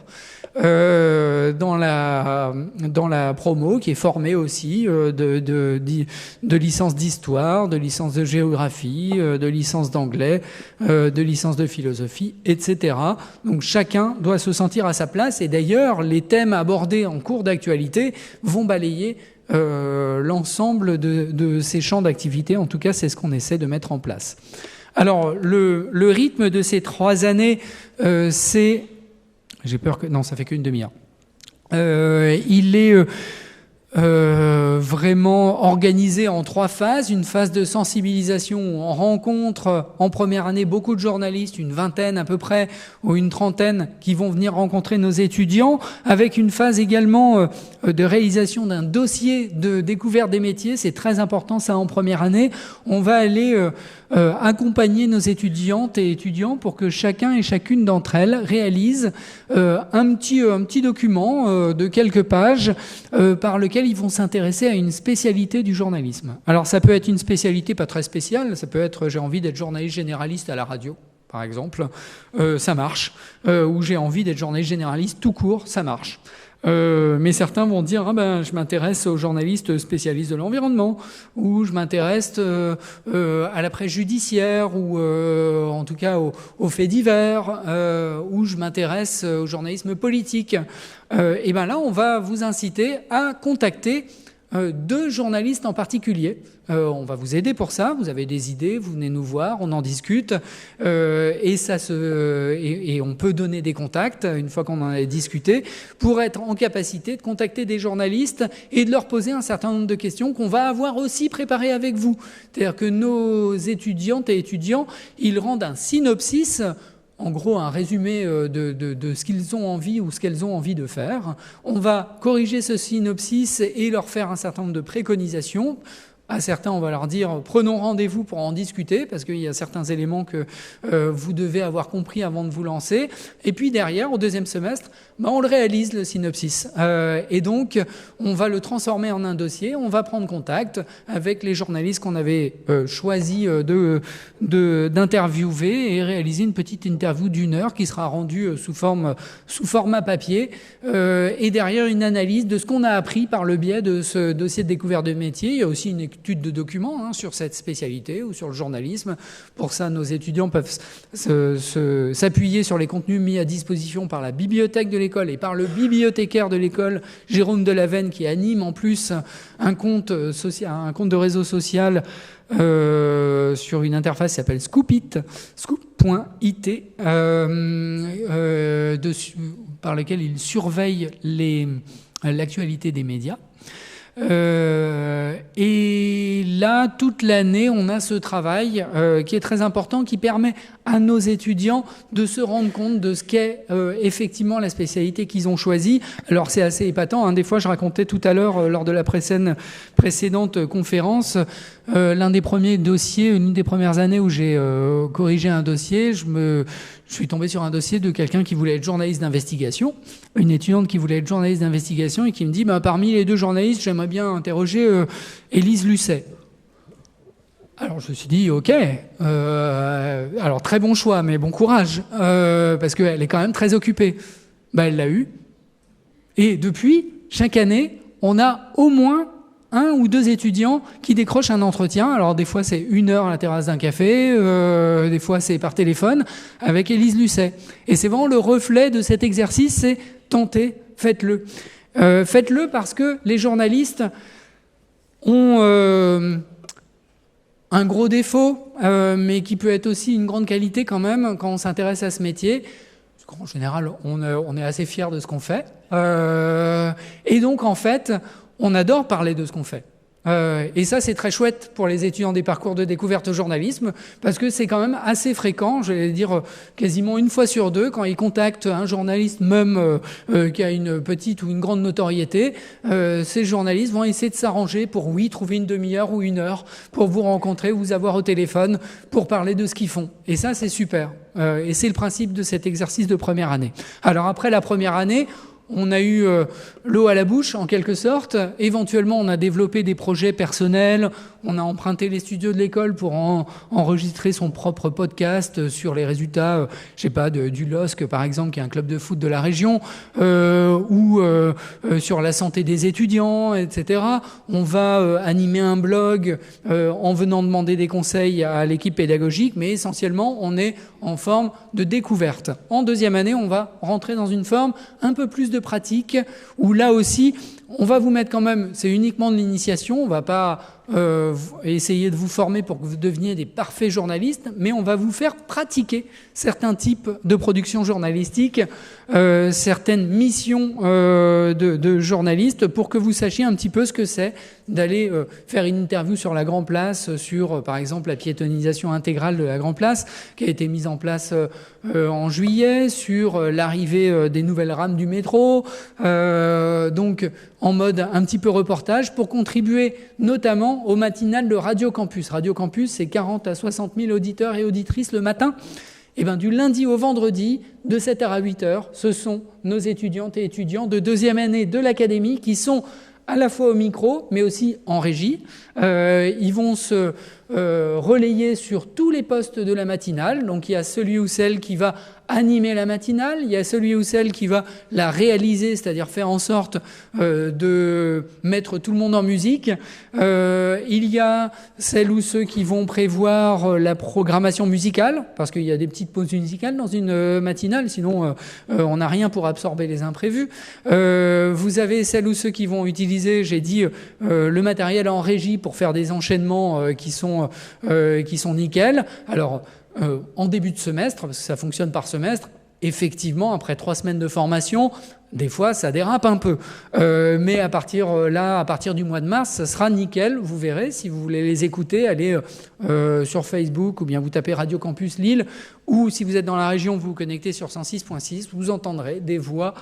dans la promo, qui est formée aussi de licences d'histoire, de licences de géographie, de licences d'anglais, de licences de philosophie, etc. Donc chacun doit se sentir à sa place, et d'ailleurs les thèmes abordés en cours d'actualité vont balayer l'ensemble de ces champs d'activité. En tout cas, c'est ce qu'on essaie de mettre en place. Alors le rythme de ces 3 années, c'est... J'ai peur que... Non, ça fait qu'une demi-heure. Il est vraiment organisé en 3 phases. Une phase de sensibilisation où on rencontre en première année beaucoup de journalistes, une vingtaine à peu près, ou une trentaine, qui vont venir rencontrer nos étudiants, avec une phase également de réalisation d'un dossier de découverte des métiers. C'est très important ça en première année. On va aller accompagner nos étudiantes et étudiants pour que chacun et chacune d'entre elles réalise un petit document de quelques pages par lequel ils vont s'intéresser à une spécialité du journalisme. Alors ça peut être une spécialité pas très spéciale, ça peut être j'ai envie d'être journaliste généraliste à la radio, par exemple, ça marche, ou j'ai envie d'être journaliste généraliste tout court, ça marche. Mais certains vont dire je m'intéresse aux journalistes spécialistes de l'environnement, ou je m'intéresse à la presse judiciaire, ou en tout cas aux faits divers, ou je m'intéresse au journalisme politique. Et là, on va vous inciter à contacter 2 journalistes en particulier. On va vous aider pour ça. Vous avez des idées, vous venez nous voir, on en discute, et on peut donner des contacts une fois qu'on en a discuté pour être en capacité de contacter des journalistes et de leur poser un certain nombre de questions qu'on va avoir aussi préparées avec vous. C'est-à-dire que nos étudiantes et étudiants, ils rendent un synopsis, en gros un résumé de ce qu'ils ont envie ou ce qu'elles ont envie de faire. On va corriger ce synopsis et leur faire un certain nombre de préconisations. À certains, on va leur dire « prenons rendez-vous pour en discuter » parce qu'il y a certains éléments que vous devez avoir compris avant de vous lancer. Et puis derrière, au 2e semestre, on le réalise, le synopsis. Et donc, on va le transformer en un dossier. On va prendre contact avec les journalistes qu'on avait choisi d'interviewer et réaliser une petite interview d'1 heure qui sera rendue sous format papier. Et derrière, une analyse de ce qu'on a appris par le biais de ce dossier de découverte de métier. Il y a aussi une étude de documents sur cette spécialité ou sur le journalisme. Pour ça, nos étudiants peuvent s'appuyer sur les contenus mis à disposition par la bibliothèque de l'école et par le bibliothécaire de l'école, Jérôme Delavenne, qui anime en plus un compte de réseau social sur une interface qui s'appelle Scoop.it, par lequel il surveille l'actualité des médias. Et là, toute l'année, on a ce travail qui est très important, qui permet à nos étudiants de se rendre compte de ce qu'est effectivement la spécialité qu'ils ont choisie. Alors c'est assez épatant, Des fois, je racontais tout à l'heure, lors de la précédente conférence, l'un des premiers dossiers, une des premières années où j'ai corrigé un dossier, je suis tombé sur un dossier de quelqu'un qui voulait être journaliste d'investigation, une étudiante qui voulait être journaliste d'investigation et qui me dit parmi les 2 journalistes, j'aimerais bien interroger Élise Lucet. Alors je me suis dit ok, alors très bon choix, mais bon courage, parce qu'elle est quand même très occupée. Elle l'a eu. Et depuis, chaque année, on a au moins 1 ou 2 étudiants qui décrochent un entretien. Alors des fois c'est 1 heure à la terrasse d'un café, des fois c'est par téléphone, avec Élise Lucet. Et c'est vraiment le reflet de cet exercice, c'est tentez, faites-le. Faites-le parce que les journalistes ont un gros défaut, mais qui peut être aussi une grande qualité quand même quand on s'intéresse à ce métier. En général, on est assez fiers de ce qu'on fait. Et donc, en fait, on adore parler de ce qu'on fait. Et ça, c'est très chouette pour les étudiants des parcours de découverte au journalisme, parce que c'est quand même assez fréquent, je vais dire quasiment une fois sur deux, quand ils contactent un journaliste même qui a une petite ou une grande notoriété, ces journalistes vont essayer de s'arranger pour, trouver une demi-heure ou une heure pour vous rencontrer, vous avoir au téléphone, pour parler de ce qu'ils font. Et ça, c'est super. Et c'est le principe de cet exercice de première année. Alors après la première année, on a eu l'eau à la bouche, en quelque sorte. Éventuellement, on a développé des projets personnels. On a emprunté les studios de l'école pour enregistrer son propre podcast sur les résultats, du LOSC, par exemple, qui est un club de foot de la région, ou sur la santé des étudiants, etc. On va animer un blog en venant demander des conseils à l'équipe pédagogique, mais essentiellement, on est en forme de découverte. En deuxième année, on va rentrer dans une forme un peu plus de pratique, où là aussi, on va vous mettre quand même, c'est uniquement de l'initiation, on va pas essayer de vous former pour que vous deveniez des parfaits journalistes, mais on va vous faire pratiquer certains types de production journalistique, certaines missions de journalistes, pour que vous sachiez un petit peu ce que c'est d'aller faire une interview sur la Grand Place, sur par exemple la piétonisation intégrale de la Grand Place, qui a été mise en place en juillet, sur l'arrivée des nouvelles rames du métro, donc en mode un petit peu reportage, pour contribuer notamment au matinal de Radio Campus. Radio Campus, c'est 40 à 60 000 auditeurs et auditrices le matin. Et bien, du lundi au vendredi, de 7h à 8h, ce sont nos étudiantes et étudiants de deuxième année de l'académie qui sont à la fois au micro, mais aussi en régie. Ils vont se relayer sur tous les postes de la matinale. Donc, il y a celui ou celle qui va animer la matinale, il y a celui ou celle qui va la réaliser, c'est-à-dire faire en sorte de mettre tout le monde en musique. Il y a celles ou ceux qui vont prévoir la programmation musicale, parce qu'il y a des petites pauses musicales dans une matinale, sinon on n'a rien pour absorber les imprévus. Vous avez celles ou ceux qui vont utiliser, j'ai dit, le matériel en régie pour faire des enchaînements qui sont nickel. Alors, en début de semestre, parce que ça fonctionne par semestre, effectivement, après 3 semaines de formation, des fois, ça dérape un peu. Mais à partir du mois de mars, ça sera nickel. Vous verrez, si vous voulez les écouter, allez sur Facebook ou bien vous tapez Radio Campus Lille, ou si vous êtes dans la région, vous vous connectez sur 106.6, vous entendrez des voix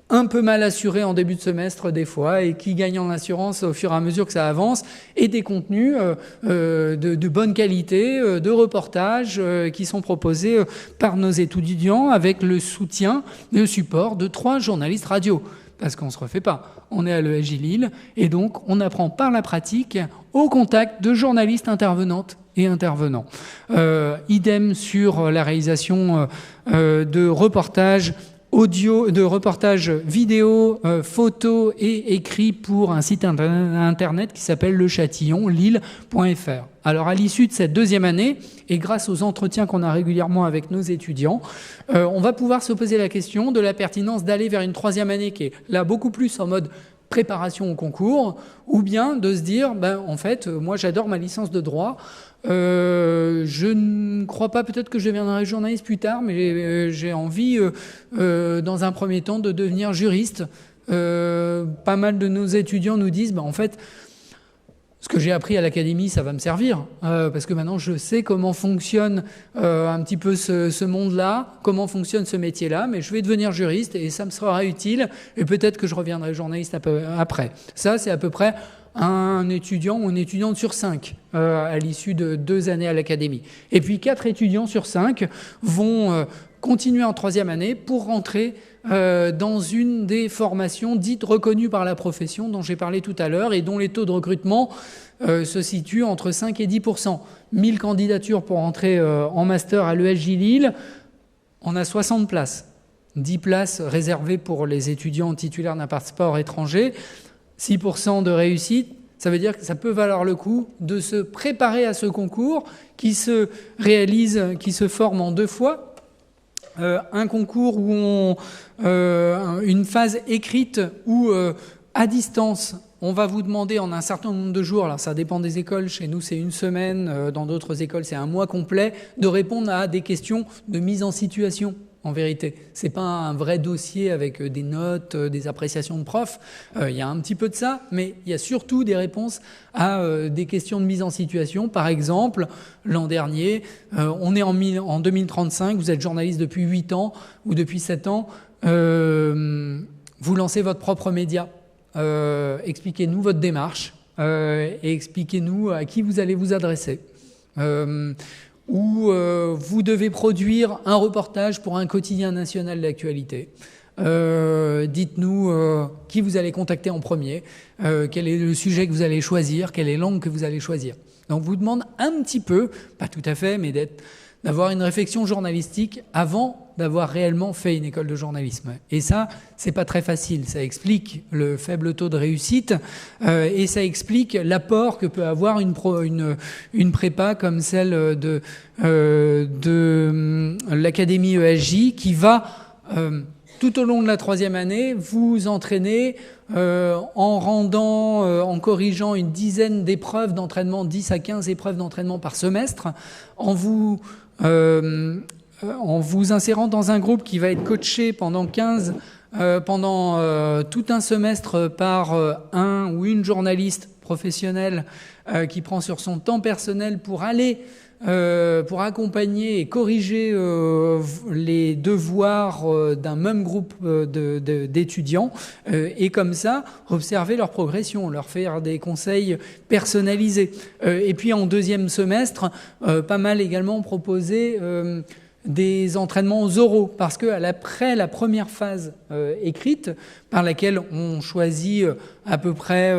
un peu mal assurés en début de semestre des fois, et qui gagnent en assurance au fur et à mesure que ça avance, et des contenus de bonne qualité, de reportages qui sont proposés par nos étudiants avec le soutien et le support de 3 journalistes radio. Parce qu'on ne se refait pas. On est à l'ESJ Lille, et donc on apprend par la pratique au contact de journalistes intervenantes et intervenants. Idem sur la réalisation de reportages audio, de reportages vidéo, photos et écrits pour un site internet qui s'appelle lechatillonlille.fr. Alors à l'issue de cette deuxième année, et grâce aux entretiens qu'on a régulièrement avec nos étudiants, on va pouvoir se poser la question de la pertinence d'aller vers une troisième année qui est là beaucoup plus en mode préparation au concours, ou bien de se dire, en fait, moi j'adore ma licence de droit, je ne crois pas, peut-être que je deviendrai journaliste plus tard, mais j'ai envie, dans un premier temps, de devenir juriste. Pas mal de nos étudiants nous disent, en fait, ce que j'ai appris à l'académie, ça va me servir, parce que maintenant je sais comment fonctionne un petit peu ce monde-là, comment fonctionne ce métier-là, mais je vais devenir juriste et ça me sera utile, et peut-être que je reviendrai journaliste après. Ça, c'est à peu près un étudiant ou une étudiante sur 5 à l'issue de 2 années à l'académie. Et puis 4 étudiants sur 5 vont continuer en troisième année pour rentrer dans une des formations dites reconnues par la profession dont j'ai parlé tout à l'heure et dont les taux de recrutement se situent entre 5 et 10%. 1000 candidatures pour entrer en master à l'ESJ Lille, on a 60 places. 10 places réservées pour les étudiants titulaires d'un passeport étranger, 6% de réussite. Ça veut dire que ça peut valoir le coup de se préparer à ce concours qui se réalise, qui se forme en 2 fois. Un concours où une phase écrite où à distance, on va vous demander en un certain nombre de jours, alors ça dépend des écoles, chez nous c'est 1 semaine, dans d'autres écoles c'est 1 mois complet, de répondre à des questions de mise en situation en vérité. C'est pas un vrai dossier avec des notes, des appréciations de profs. Il y a un petit peu de ça, mais il y a surtout des réponses à des questions de mise en situation. Par exemple, l'an dernier, on est en 2035, vous êtes journaliste depuis 8 ans ou depuis 7 ans, vous lancez votre propre média. Expliquez-nous votre démarche et expliquez-nous à qui vous allez vous adresser. Où vous devez produire un reportage pour un quotidien national d'actualité. Dites-nous qui vous allez contacter en premier, quel est le sujet que vous allez choisir, quelle est l'angle que vous allez choisir. Donc, vous demande un petit peu, pas tout à fait, mais d'avoir une réflexion journalistique avant d'avoir réellement fait une école de journalisme. Et ça, c'est pas très facile. Ça explique le faible taux de réussite et ça explique l'apport que peut avoir une prépa comme celle de l'Académie ESJ qui va tout au long de la 3e année vous entraîner en corrigeant une dizaine d'épreuves d'entraînement, 10 à 15 épreuves d'entraînement par semestre, en vous insérant dans un groupe qui va être coaché pendant tout un semestre par un ou une journaliste professionnelle qui prend sur son temps personnel pour accompagner et corriger les devoirs d'un même groupe d'étudiants et comme ça observer leur progression, leur faire des conseils personnalisés. Et puis en 2e semestre, pas mal également proposer des entraînements oraux, parce que après la première phase écrite, par laquelle on choisit à peu près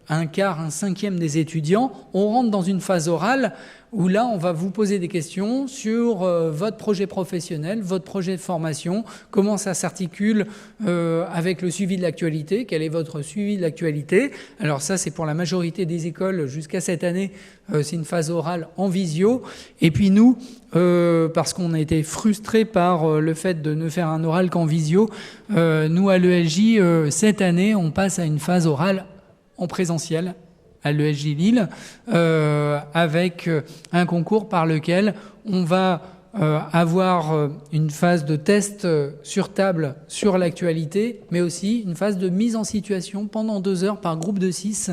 un quart, un cinquième des étudiants, on rentre dans une phase orale où là, on va vous poser des questions sur votre projet professionnel, votre projet de formation, comment ça s'articule avec le suivi de l'actualité, quel est votre suivi de l'actualité. Alors ça, c'est pour la majorité des écoles jusqu'à cette année, c'est une phase orale en visio. Et puis nous, parce qu'on a été frustrés par le fait de ne faire un oral qu'en visio, nous à l'ESJ, cette année, on passe à une phase orale en présentiel à l'ESJ Lille, avec un concours par lequel on va avoir une phase de test sur table sur l'actualité, mais aussi une phase de mise en situation pendant 2 heures par groupe de 6,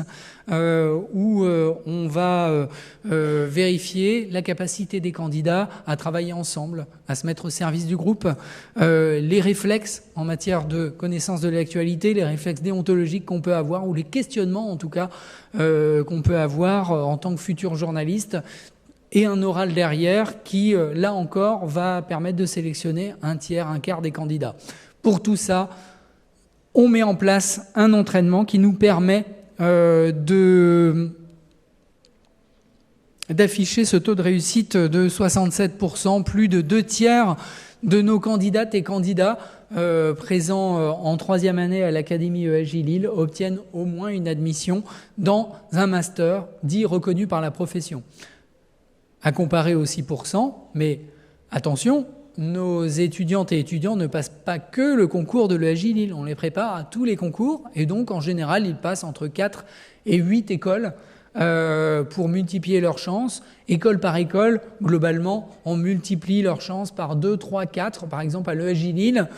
où on va vérifier la capacité des candidats à travailler ensemble, à se mettre au service du groupe, les réflexes en matière de connaissance de l'actualité, les réflexes déontologiques qu'on peut avoir, ou les questionnements en tout cas qu'on peut avoir en tant que futur journaliste, et un oral derrière qui, là encore, va permettre de sélectionner un tiers, un quart des candidats. Pour tout ça, on met en place un entraînement qui nous permet d'afficher ce taux de réussite de 67%, plus de 2 tiers de nos candidates et candidats présents en 3e année à l'Académie ESJ Lille obtiennent au moins une admission dans un master dit reconnu par la profession. À comparer aux 6%, mais attention, nos étudiantes et étudiants ne passent pas que le concours de l'ESJ Lille, on les prépare à tous les concours, et donc en général, ils passent entre 4 et 8 écoles pour multiplier leurs chances. École par école, globalement, on multiplie leurs chances par 2, 3, 4. Par exemple, à l'ESJ Lille,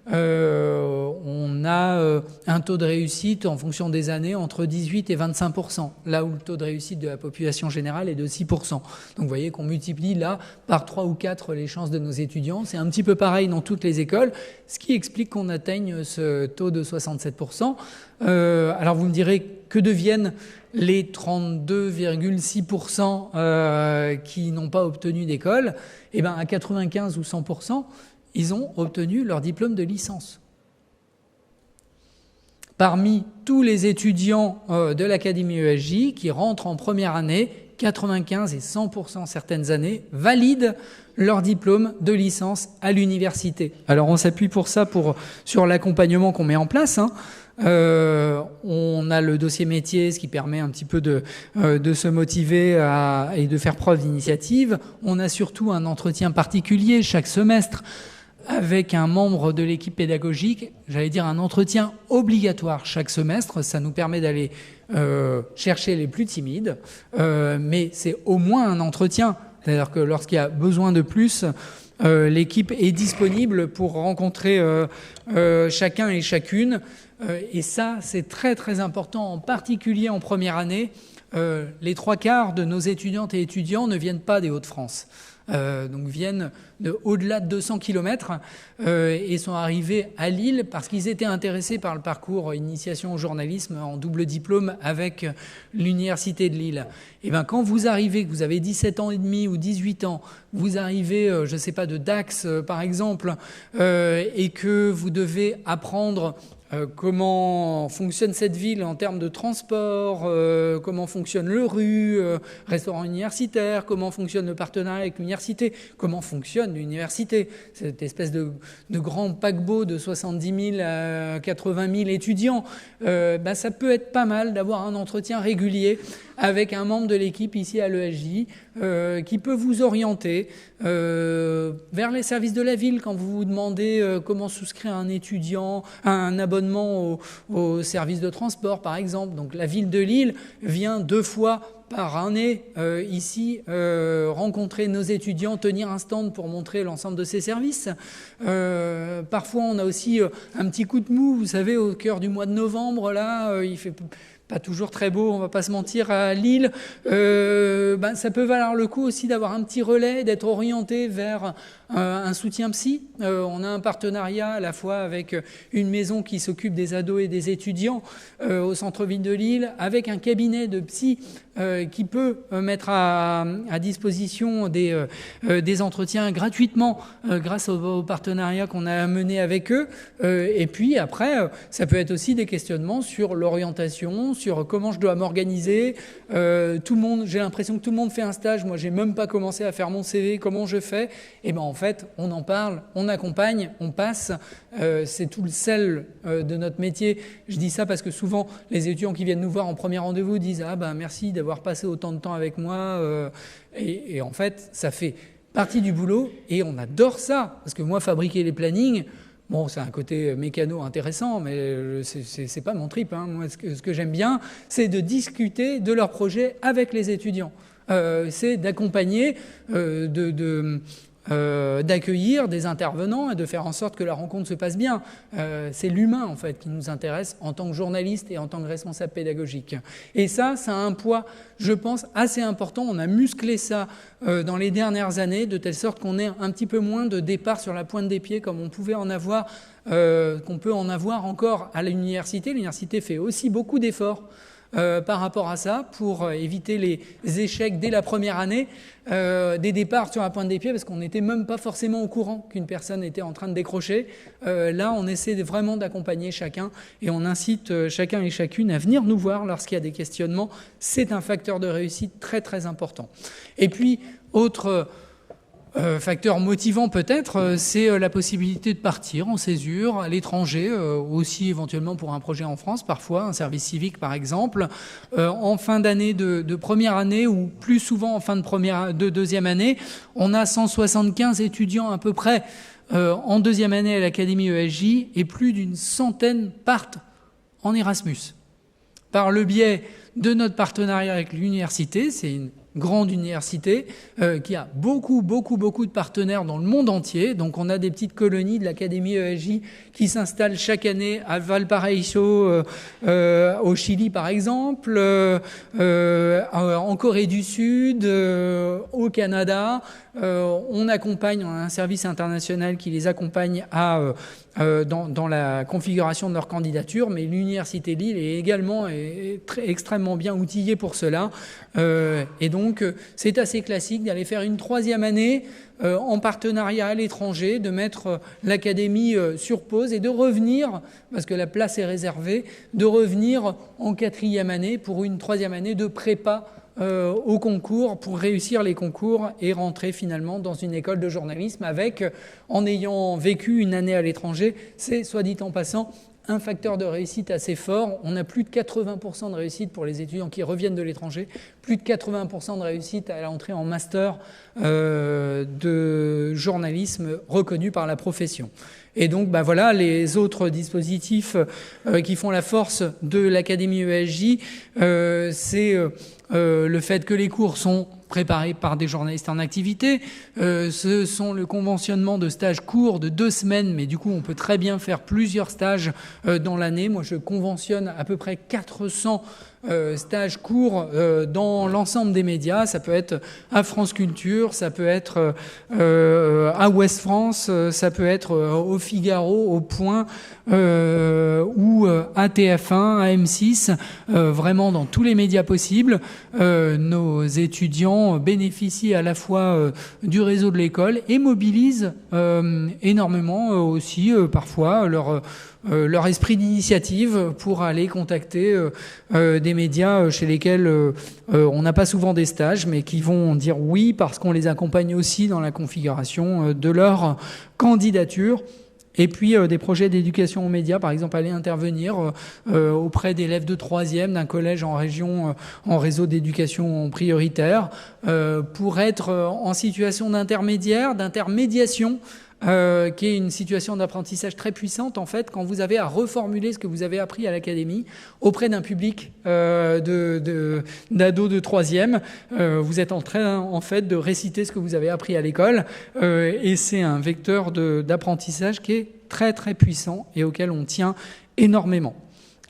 on a un taux de réussite en fonction des années entre 18 et 25%, là où le taux de réussite de la population générale est de 6%. Donc vous voyez qu'on multiplie là par 3 ou 4 les chances de nos étudiants. C'est un petit peu pareil dans toutes les écoles, ce qui explique qu'on atteigne ce taux de 67%. Alors vous me direz, que deviennent les 32,6% qui n'ont pas obtenu d'école? Eh bien, à 95 ou 100%, ils ont obtenu leur diplôme de licence. Parmi tous les étudiants de l'Académie ESJ qui rentrent en première année, 95 et 100% certaines années valident leur diplôme de licence à l'université. Alors on s'appuie pour ça sur l'accompagnement qu'on met en place. On a le dossier métier, ce qui permet un petit peu de se motiver et de faire preuve d'initiative. On a surtout un entretien particulier chaque semestre avec un membre de l'équipe pédagogique, j'allais dire un entretien obligatoire chaque semestre. Ça nous permet d'aller chercher les plus timides, mais c'est au moins un entretien. C'est-à-dire que lorsqu'il y a besoin de plus, l'équipe est disponible pour rencontrer chacun et chacune. Et ça, c'est très très important, en particulier en première année. Les 3/4 de nos étudiantes et étudiants ne viennent pas des Hauts-de-France. Donc viennent au-delà de 200 km et sont arrivés à Lille parce qu'ils étaient intéressés par le parcours initiation au journalisme en double diplôme avec l'université de Lille. Et bien quand vous arrivez, que vous avez 17 ans et demi ou 18 ans, vous arrivez, je ne sais pas, de Dax par exemple, et que vous devez apprendre comment fonctionne cette ville en termes de transport, comment fonctionne le RU, restaurant universitaire, comment fonctionne le partenariat avec l'université, comment fonctionne l'université, cette espèce de grand paquebot de 70 000 à 80 000 étudiants. Ça peut être pas mal d'avoir un entretien régulier avec un membre de l'équipe ici à l'ESJ qui peut vous orienter vers les services de la ville quand vous vous demandez comment souscrire un étudiant, un abonnement au service de transport par exemple. Donc la ville de Lille vient 2 fois par année ici rencontrer nos étudiants, tenir un stand pour montrer l'ensemble de ses services. Parfois on a aussi un petit coup de mou, vous savez, au cœur du mois de novembre, là, il fait pas toujours très beau, on va pas se mentir, à Lille. Ça peut valoir le coup aussi d'avoir un petit relais, d'être orienté vers un soutien psy. On a un partenariat à la fois avec une maison qui s'occupe des ados et des étudiants au centre-ville de Lille, avec un cabinet de psy qui peut mettre à disposition des entretiens gratuitement grâce au partenariat qu'on a mené avec eux. Et puis après, ça peut être aussi des questionnements sur l'orientation, sur comment je dois m'organiser. Tout le monde, j'ai l'impression que tout le monde fait un stage. Moi, j'ai même pas commencé à faire mon CV. Comment je fais ? Et en fait, on en parle, on accompagne, on passe. C'est tout le sel de notre métier. Je dis ça parce que souvent, les étudiants qui viennent nous voir en premier rendez-vous disent « Ah merci d'avoir passé autant de temps avec moi. » Et en fait, ça fait partie du boulot et on adore ça. Parce que moi, fabriquer les plannings, bon, c'est un côté mécano intéressant, mais c'est pas mon trip. Moi, ce que j'aime bien, c'est de discuter de leur projet avec les étudiants. C'est d'accompagner, d'accueillir des intervenants et de faire en sorte que la rencontre se passe bien. C'est l'humain en fait qui nous intéresse en tant que journaliste et en tant que responsable pédagogique. Et ça a un poids, je pense, assez important. On a musclé ça dans les dernières années de telle sorte qu'on ait un petit peu moins de départ sur la pointe des pieds comme on pouvait en avoir, qu'on peut en avoir encore à l'université. L'université fait aussi beaucoup d'efforts par rapport à ça pour éviter les échecs dès la première année, des départs sur la pointe des pieds parce qu'on n'était même pas forcément au courant qu'une personne était en train de décrocher. Là, on essaie vraiment d'accompagner chacun et on incite chacun et chacune à venir nous voir lorsqu'il y a des questionnements. C'est un facteur de réussite très très important. Et puis, autre facteur motivant peut-être, c'est la possibilité de partir en césure à l'étranger, aussi éventuellement pour un projet en France, parfois un service civique par exemple, en fin d'année de première année ou plus souvent en fin de deuxième année. On a 175 étudiants à peu près en deuxième année à l'Académie ESJ et plus d'une centaine partent en Erasmus. Par le biais de notre partenariat avec l'université, c'est une grande université qui a beaucoup de partenaires dans le monde entier. Donc on a des petites colonies de l'Académie ESJ qui s'installent chaque année à Valparaiso, au Chili par exemple, en Corée du Sud, au Canada. On accompagne, on a un service international qui les accompagne dans la configuration de leur candidature, mais l'Université de Lille est également extrêmement bien outillée pour cela. Et donc, c'est assez classique d'aller faire une troisième année en partenariat à l'étranger, de mettre l'académie sur pause et de revenir, parce que la place est réservée, de revenir en quatrième année pour une troisième année de prépa au concours pour réussir les concours et rentrer finalement dans une école de journalisme avec, en ayant vécu une année à l'étranger, c'est, soit dit en passant, un facteur de réussite assez fort. On a plus de 80% de réussite pour les étudiants qui reviennent de l'étranger, plus de 80% de réussite à l'entrée en master de journalisme reconnu par la profession. Et donc, voilà, les autres dispositifs qui font la force de l'Académie ESJ, c'est le fait que les cours sont préparés par des journalistes en activité. Ce sont le conventionnement de stages courts de 2 semaines, mais du coup, on peut très bien faire plusieurs stages dans l'année. Moi, je conventionne à peu près 400 stages courts dans l'ensemble des médias. Ça peut être à France Culture, ça peut être à Ouest France, ça peut être au Figaro, au Point, ou à TF1, à M6, vraiment dans tous les médias possibles. Nos étudiants bénéficient à la fois du réseau de l'école et mobilisent énormément aussi parfois leur esprit d'initiative pour aller contacter des médias chez lesquels on n'a pas souvent des stages, mais qui vont dire oui parce qu'on les accompagne aussi dans la configuration de leur candidature. Et puis des projets d'éducation aux médias, par exemple, aller intervenir auprès d'élèves de 3e d'un collège en région, en réseau d'éducation prioritaire, pour être en situation d'intermédiation, qui est une situation d'apprentissage très puissante, en fait, quand vous avez à reformuler ce que vous avez appris à l'académie auprès d'un public d'ados de 3e. Vous êtes en train, en fait, de réciter ce que vous avez appris à l'école, et c'est un vecteur d'apprentissage qui est très, très puissant et auquel on tient énormément.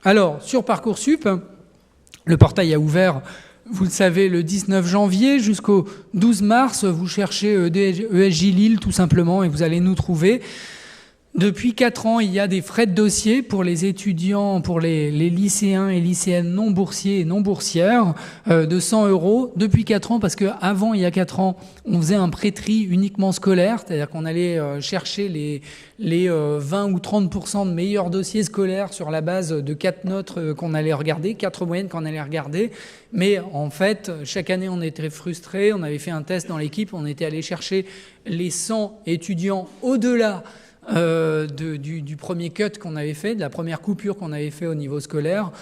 Alors, sur Parcoursup, le portail a ouvert, vous le savez, le 19 janvier jusqu'au 12 mars. Vous cherchez ESJ Lille tout simplement et vous allez nous trouver. Depuis 4 ans, il y a des frais de dossier pour les étudiants, pour les lycéens et lycéennes non boursiers et non boursières, de 100 €. Depuis 4 ans, parce qu'avant, il y a 4 ans, on faisait un pré-tri uniquement scolaire, c'est-à-dire qu'on allait chercher les 20 ou 30% de meilleurs dossiers scolaires sur la base de 4 notes qu'on allait regarder, 4 moyennes qu'on allait regarder. Mais en fait, chaque année, on était frustrés. On avait fait un test dans l'équipe. On était allé chercher les 100 étudiants au-delà du premier cut qu'on avait fait, de la première coupure qu'on avait fait au niveau scolaire.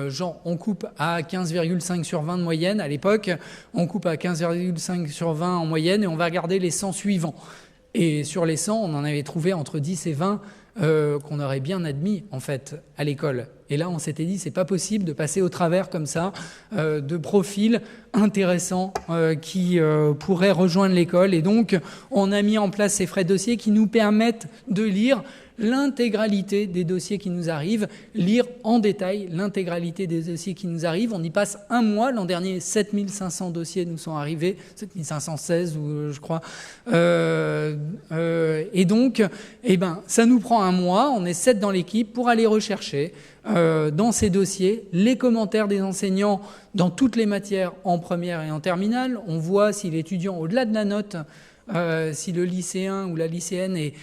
Genre, on coupe à 15,5 sur 20 de moyenne à l'époque. On coupe à 15,5 sur 20 en moyenne et on va regarder les 100 suivants. Et sur les 100, on en avait trouvé entre 10 et 20 qu'on aurait bien admis, en fait, à l'école. Et là, on s'était dit, c'est pas possible de passer au travers comme ça de profils intéressants qui pourraient rejoindre l'école. Et donc, on a mis en place ces frais de dossier qui nous permettent de lire l'intégralité des dossiers qui nous arrivent, lire en détail l'intégralité des dossiers qui nous arrivent. On y passe un mois. L'an dernier, 7500 dossiers nous sont arrivés, 7516 je crois. Et donc, ça nous prend un mois. On est 7 dans l'équipe pour aller rechercher dans ces dossiers les commentaires des enseignants dans toutes les matières en première et en terminale. On voit si l'étudiant, au-delà de la note, si le lycéen ou la lycéenne est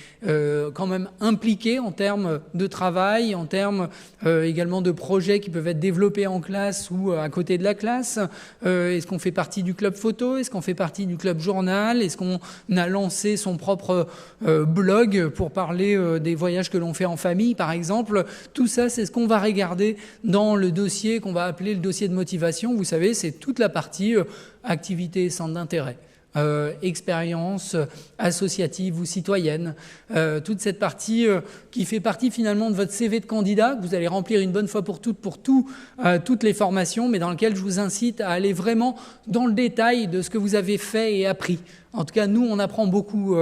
quand même impliqué en termes de travail, en termes également de projets qui peuvent être développés en classe ou à côté de la classe. Est-ce qu'on fait partie du club photo? Est-ce qu'on fait partie du club journal? Est-ce qu'on a lancé son propre blog pour parler des voyages que l'on fait en famille, par exemple? Tout ça, c'est ce qu'on va regarder dans le dossier qu'on va appeler le dossier de motivation. Vous savez, c'est toute la partie activité et centre d'intérêt. Expérience associative ou citoyenne, toute cette partie qui fait partie finalement de votre CV de candidat que vous allez remplir une bonne fois pour toutes les formations, mais dans lequel je vous incite à aller vraiment dans le détail de ce que vous avez fait et appris. En tout cas, nous, on apprend beaucoup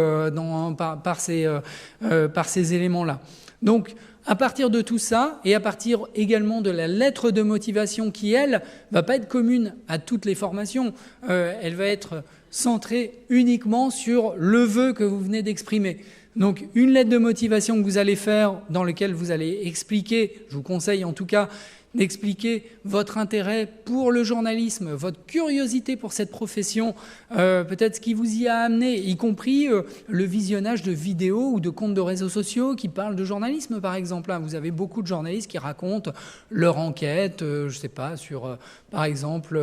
par ces éléments-là. Donc, à partir de tout ça, et à partir également de la lettre de motivation qui, elle, va pas être commune à toutes les formations, elle va être centrée uniquement sur le vœu que vous venez d'exprimer. Donc, une lettre de motivation que vous allez faire, dans laquelle vous allez expliquer, je vous conseille en tout cas d'expliquer votre intérêt pour le journalisme, votre curiosité pour cette profession, peut-être ce qui vous y a amené, y compris le visionnage de vidéos ou de comptes de réseaux sociaux qui parlent de journalisme, par exemple. Vous avez beaucoup de journalistes qui racontent leur enquête, je ne sais pas, sur, par exemple,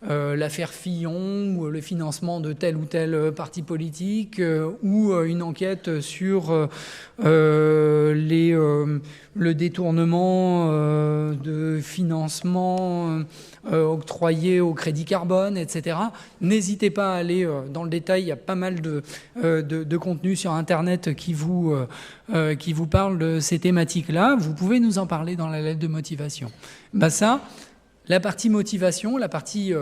l'affaire Fillon ou le financement de tel ou tel parti politique ou une enquête sur le détournement de financement octroyé au crédit carbone, etc. N'hésitez pas à aller dans le détail. Il y a pas mal de contenu sur Internet qui vous parle de ces thématiques-là. Vous pouvez nous en parler dans la lettre de motivation. Ça, la partie motivation, la partie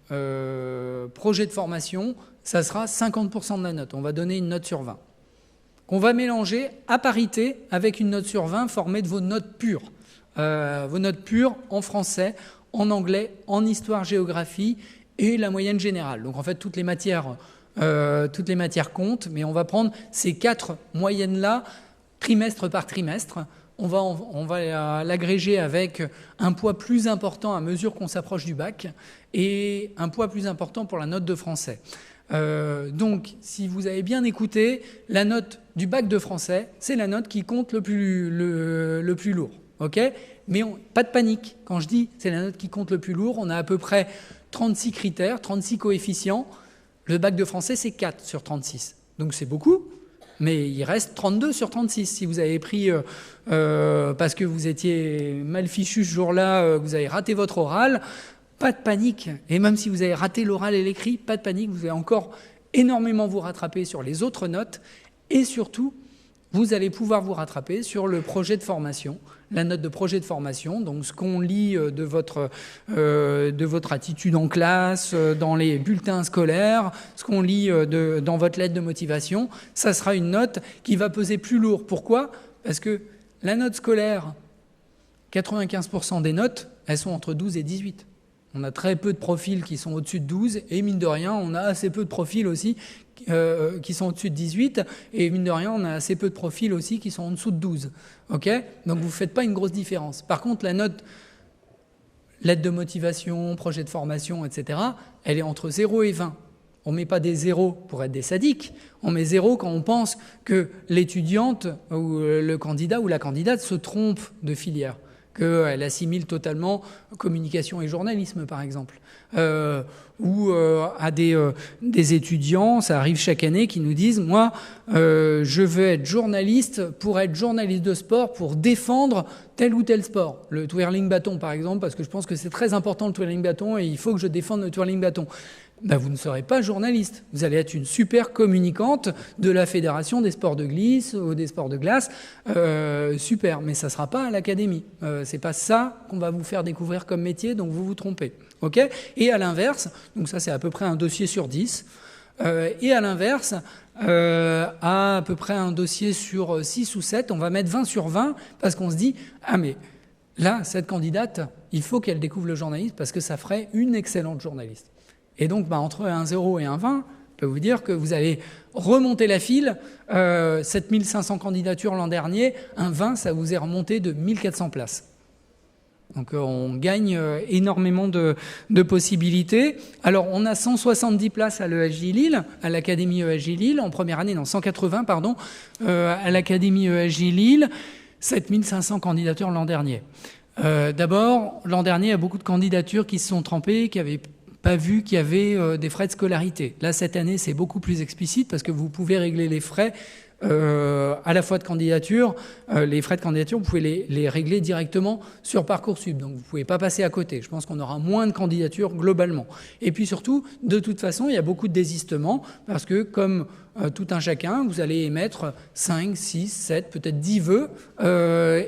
projet de formation, ça sera 50% de la note. On va donner une note sur 20. Qu'on va mélanger à parité avec une note sur 20 formée de vos notes pures. Vos notes pures en français, en anglais, en histoire-géographie et la moyenne générale. Donc en fait, toutes les matières comptent, mais on va prendre ces 4 moyennes-là, trimestre par trimestre. On va l'agréger avec un poids plus important à mesure qu'on s'approche du bac et un poids plus important pour la note de français. Donc, si vous avez bien écouté, la note du bac de français, c'est la note qui compte le plus lourd. Okay, mais pas de panique. Quand je dis c'est la note qui compte le plus lourd, on a à peu près 36 critères, 36 coefficients. Le bac de français, c'est 4 sur 36. Donc c'est beaucoup, mais il reste 32 sur 36. Si vous avez pris, parce que vous étiez mal fichu ce jour-là, vous avez raté votre oral, pas de panique. Et même si vous avez raté l'oral et l'écrit, pas de panique. Vous allez encore énormément vous rattraper sur les autres notes. Et surtout, vous allez pouvoir vous rattraper sur le projet de formation, la note de projet de formation, donc ce qu'on lit de votre attitude en classe, dans les bulletins scolaires, ce qu'on lit dans votre lettre de motivation, ça sera une note qui va peser plus lourd. Pourquoi ? Parce que la note scolaire, 95% des notes, elles sont entre 12 et 18. On a très peu de profils qui sont au-dessus de 12 et mine de rien, on a assez peu de profils aussi qui sont au-dessus de 18 et mine de rien, on a assez peu de profils aussi qui sont en dessous de 12. Okay ? Donc vous ne faites pas une grosse différence. Par contre, la note lettre de motivation, projet de formation, etc., elle est entre 0 et 20. On ne met pas des zéros pour être des sadiques. On met 0 quand on pense que l'étudiante ou le candidat ou la candidate se trompe de filière, qu'elle assimile totalement communication et journalisme, par exemple. Ou à des étudiants, ça arrive chaque année, qui nous disent « Moi, je veux être journaliste pour être journaliste de sport, pour défendre tel ou tel sport. » Le twirling bâton, par exemple, parce que je pense que c'est très important le twirling bâton et il faut que je défende le twirling bâton. Ben, vous ne serez pas journaliste. Vous allez être une super communicante de la Fédération des sports de glisse ou des sports de glace. Super, mais ça ne sera pas à l'académie. C'est pas ça qu'on va vous faire découvrir comme métier, donc vous vous trompez. Okay ? Et à l'inverse, donc ça c'est à peu près un dossier sur 10, et à l'inverse, à peu près un dossier sur 6 ou 7, on va mettre 20 sur 20 parce qu'on se dit « Ah mais là, cette candidate, il faut qu'elle découvre le journalisme parce que ça ferait une excellente journaliste. » Et donc, entre un 0 et un 20, je peux vous dire que vous allez remonter la file. 7500 candidatures l'an dernier, un 20, ça vous est remonté de 1400 places. Donc, on gagne énormément de possibilités. Alors, on a 170 places à l'ESJ Lille, à l'Académie ESJ Lille, en première année, 180, pardon, à l'Académie ESJ Lille, 7500 candidatures l'an dernier. D'abord, l'an dernier, il y a beaucoup de candidatures qui se sont trempées, qui avaient pas vu qu'il y avait des frais de scolarité. Là, cette année, c'est beaucoup plus explicite parce que vous pouvez régler les frais à la fois de candidature. Les frais de candidature, vous pouvez les régler directement sur Parcoursup. Donc, vous ne pouvez pas passer à côté. Je pense qu'on aura moins de candidatures globalement. Et puis surtout, de toute façon, il y a beaucoup de désistements parce que comme tout un chacun, vous allez émettre 5, 6, 7, peut-être 10 vœux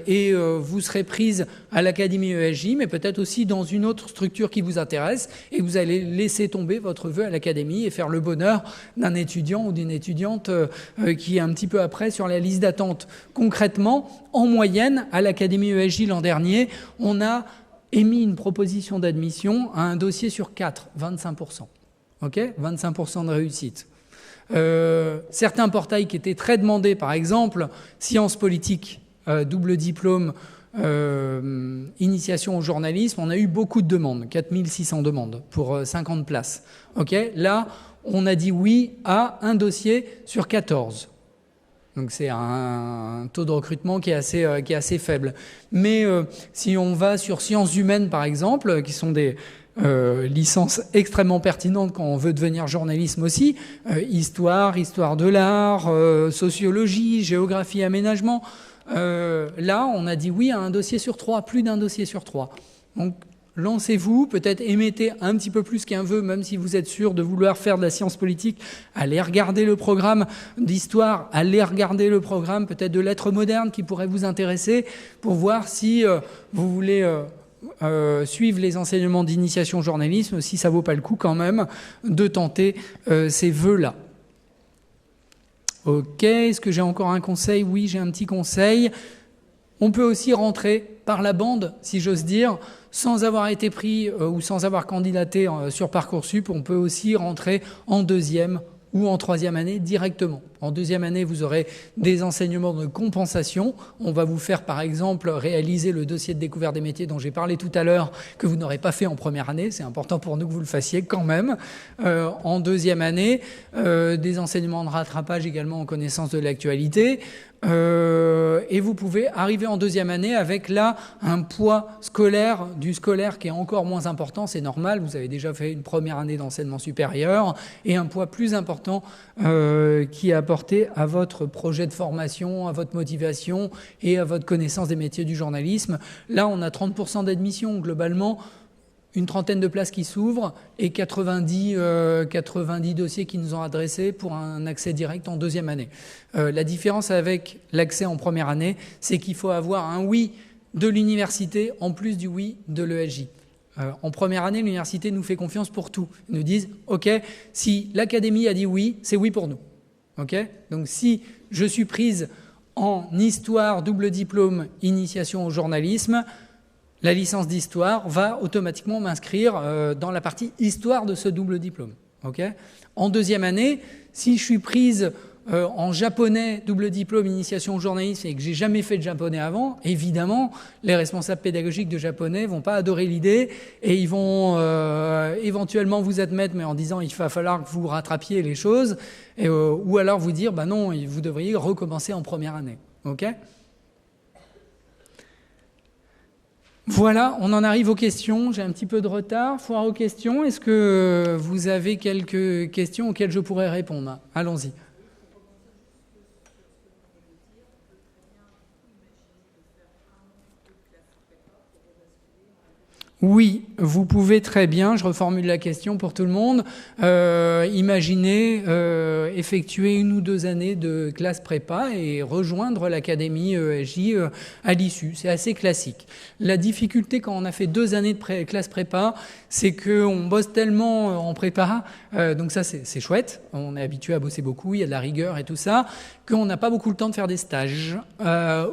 et vous serez prise à l'Académie ESJ, mais peut-être aussi dans une autre structure qui vous intéresse et vous allez laisser tomber votre vœu à l'Académie et faire le bonheur d'un étudiant ou d'une étudiante qui est un petit peu après sur la liste d'attente. Concrètement, en moyenne, à l'Académie ESJ l'an dernier, on a émis une proposition d'admission à un dossier sur 4, 25%. OK ? 25% de réussite. Certains portails qui étaient très demandés, par exemple sciences politiques, double diplôme, initiation au journalisme, on a eu beaucoup de demandes, 4600 demandes pour 50 places. Okay ? Là, on a dit oui à un dossier sur 14. Donc c'est un taux de recrutement qui est assez faible. Mais si on va sur sciences humaines, par exemple, qui sont des licences extrêmement pertinentes quand on veut devenir journalisme aussi, histoire de l'art, sociologie, géographie, aménagement. Là, on a dit oui à un dossier sur 3, plus d'un dossier sur 3. Donc, lancez-vous, peut-être émettez un petit peu plus qu'un vœu, même si vous êtes sûr de vouloir faire de la science politique. Allez regarder le programme d'histoire, allez regarder le programme peut-être de lettres modernes qui pourrait vous intéresser pour voir si vous voulez suivre les enseignements d'initiation au journalisme, si ça vaut pas le coup quand même de tenter ces vœux-là. Ok, est-ce que j'ai encore un conseil? Oui, j'ai un petit conseil. On peut aussi rentrer par la bande, si j'ose dire, sans avoir été pris ou sans avoir candidaté sur Parcoursup. On peut aussi rentrer en deuxième ou en troisième année directement. En deuxième année, vous aurez des enseignements de compensation. On va vous faire, par exemple, réaliser le dossier de découverte des métiers dont j'ai parlé tout à l'heure, que vous n'aurez pas fait en première année. C'est important pour nous que vous le fassiez quand même. En deuxième année, des enseignements de rattrapage également en connaissance de l'actualité. Et vous pouvez arriver en deuxième année avec là un poids scolaire, du scolaire qui est encore moins important, c'est normal, vous avez déjà fait une première année d'enseignement supérieur, et un poids plus important qui est apporté à votre projet de formation, à votre motivation et à votre connaissance des métiers du journalisme. Là, on a 30% d'admission globalement, une trentaine de places qui s'ouvrent et 90 dossiers qui nous ont adressés pour un accès direct en deuxième année. La différence avec l'accès en première année, c'est qu'il faut avoir un oui de l'université en plus du oui de l'ESJ. En première année, l'université nous fait confiance pour tout. Ils nous disent, OK, si l'académie a dit oui, c'est oui pour nous. OK ? Donc si je suis prise en histoire, double diplôme, initiation au journalisme, la licence d'histoire va automatiquement m'inscrire dans la partie histoire de ce double diplôme. Okay ? En deuxième année, si je suis prise en japonais, double diplôme, initiation au journalisme, et que j'ai jamais fait de japonais avant, évidemment, les responsables pédagogiques de japonais vont pas adorer l'idée et ils vont éventuellement vous admettre, mais en disant il va falloir que vous rattrapiez les choses, ou alors vous dire bah non, vous devriez recommencer en première année. Ok ? Voilà, on en arrive aux questions. J'ai un petit peu de retard. Foire aux questions. Est-ce que vous avez quelques questions auxquelles je pourrais répondre ? Allons-y. Oui, vous pouvez très bien, je reformule la question pour tout le monde, imaginez effectuer 1 ou 2 années de classe prépa et rejoindre l'académie ESJ à l'issue. C'est assez classique. La difficulté quand on a fait 2 années de classe prépa, c'est qu'on bosse tellement en prépa, donc ça c'est chouette, on est habitué à bosser beaucoup, il y a de la rigueur et tout ça, qu'on n'a pas beaucoup le temps de faire des stages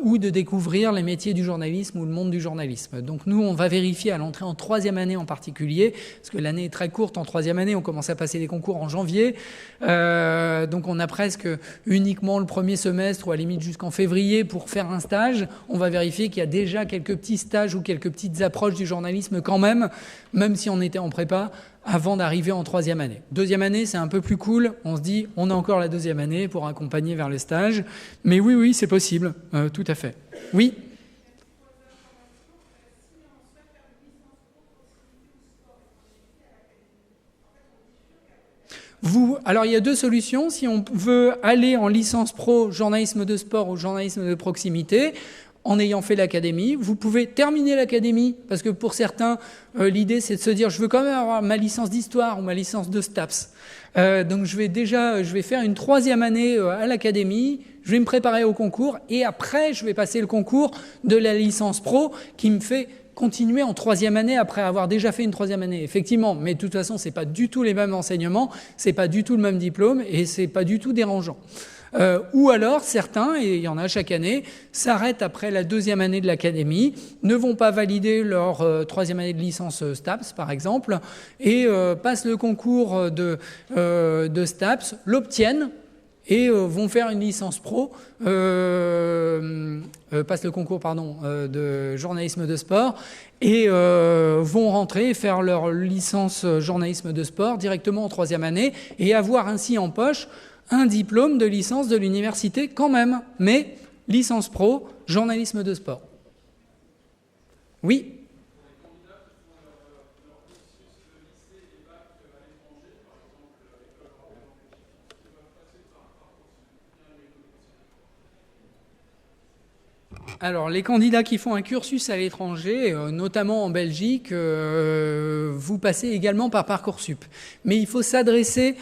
ou de découvrir les métiers du journalisme ou le monde du journalisme. Donc nous, on va vérifier à l'entrée en 3e année en particulier, parce que l'année est très courte en 3e année, on commence à passer les concours en janvier, donc on a presque uniquement le premier semestre ou à la limite jusqu'en février pour faire un stage. On va vérifier qu'il y a déjà quelques petits stages ou quelques petites approches du journalisme quand même si on était en prépa, avant d'arriver en 3e année. 2e année, c'est un peu plus cool. On se dit, on a encore la 2e année pour accompagner vers le stage. Mais oui, c'est possible, tout à fait. Oui ? Alors il y a 2 solutions. Si on veut aller en licence pro journalisme de sport ou journalisme de proximité, en ayant fait l'académie, vous pouvez terminer l'académie, parce que pour certains, l'idée c'est de se dire je veux quand même avoir ma licence d'histoire ou ma licence de STAPS. Donc je vais faire une 3e année à l'académie, je vais me préparer au concours, et après je vais passer le concours de la licence pro qui me fait continuer en 3e année après avoir déjà fait une 3e année. Effectivement, mais de toute façon, c'est pas du tout les mêmes enseignements, c'est pas du tout le même diplôme, et c'est pas du tout dérangeant. Ou alors certains, et il y en a chaque année, s'arrêtent après la 2e année de l'académie, ne vont pas valider leur 3e année de licence STAPS par exemple, et passent le concours de STAPS, l'obtiennent et vont faire une licence pro, passent le concours de journalisme de sport et vont rentrer et faire leur licence journalisme de sport directement en 3e année et avoir ainsi en poche un diplôme de licence de l'université quand même, mais licence pro, journalisme de sport. Oui ? Alors, les candidats qui font un cursus à l'étranger, notamment en Belgique, vous passez également par Parcoursup. Mais il faut s'adresser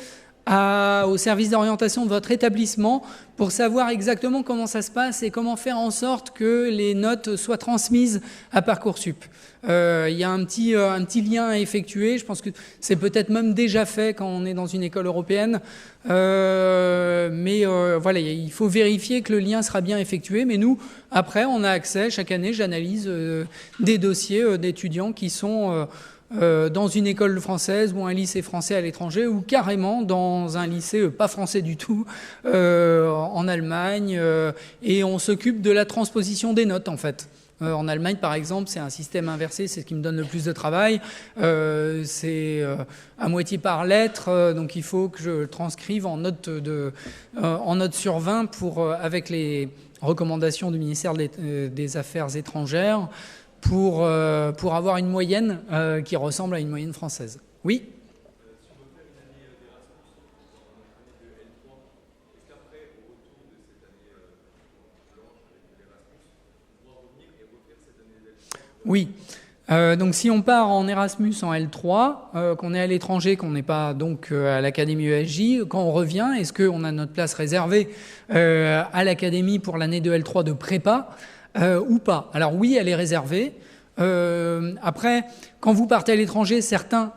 au service d'orientation de votre établissement pour savoir exactement comment ça se passe et comment faire en sorte que les notes soient transmises à Parcoursup. Il y a un petit lien à effectuer. Je pense que c'est peut-être même déjà fait quand on est dans une école européenne. Mais voilà, il faut vérifier que le lien sera bien effectué. Mais nous, après, on a accès. Chaque année, j'analyse des dossiers d'étudiants qui sont dans une école française ou un lycée français à l'étranger ou carrément dans un lycée pas français du tout en Allemagne. Et on s'occupe de la transposition des notes, en fait. En Allemagne, par exemple, c'est un système inversé, c'est ce qui me donne le plus de travail. C'est à moitié par lettre, donc il faut que je transcrive en note sur 20 avec les recommandations du ministère des Affaires étrangères pour avoir une moyenne qui ressemble à une moyenne française. Oui ? Oui. Donc si on part en Erasmus en L3, qu'on est à l'étranger, qu'on n'est pas donc à l'Académie ESJ, quand on revient, est-ce qu'on a notre place réservée à l'Académie pour l'année de L3 de prépa ou pas? Alors oui, elle est réservée. Après, quand vous partez à l'étranger, certains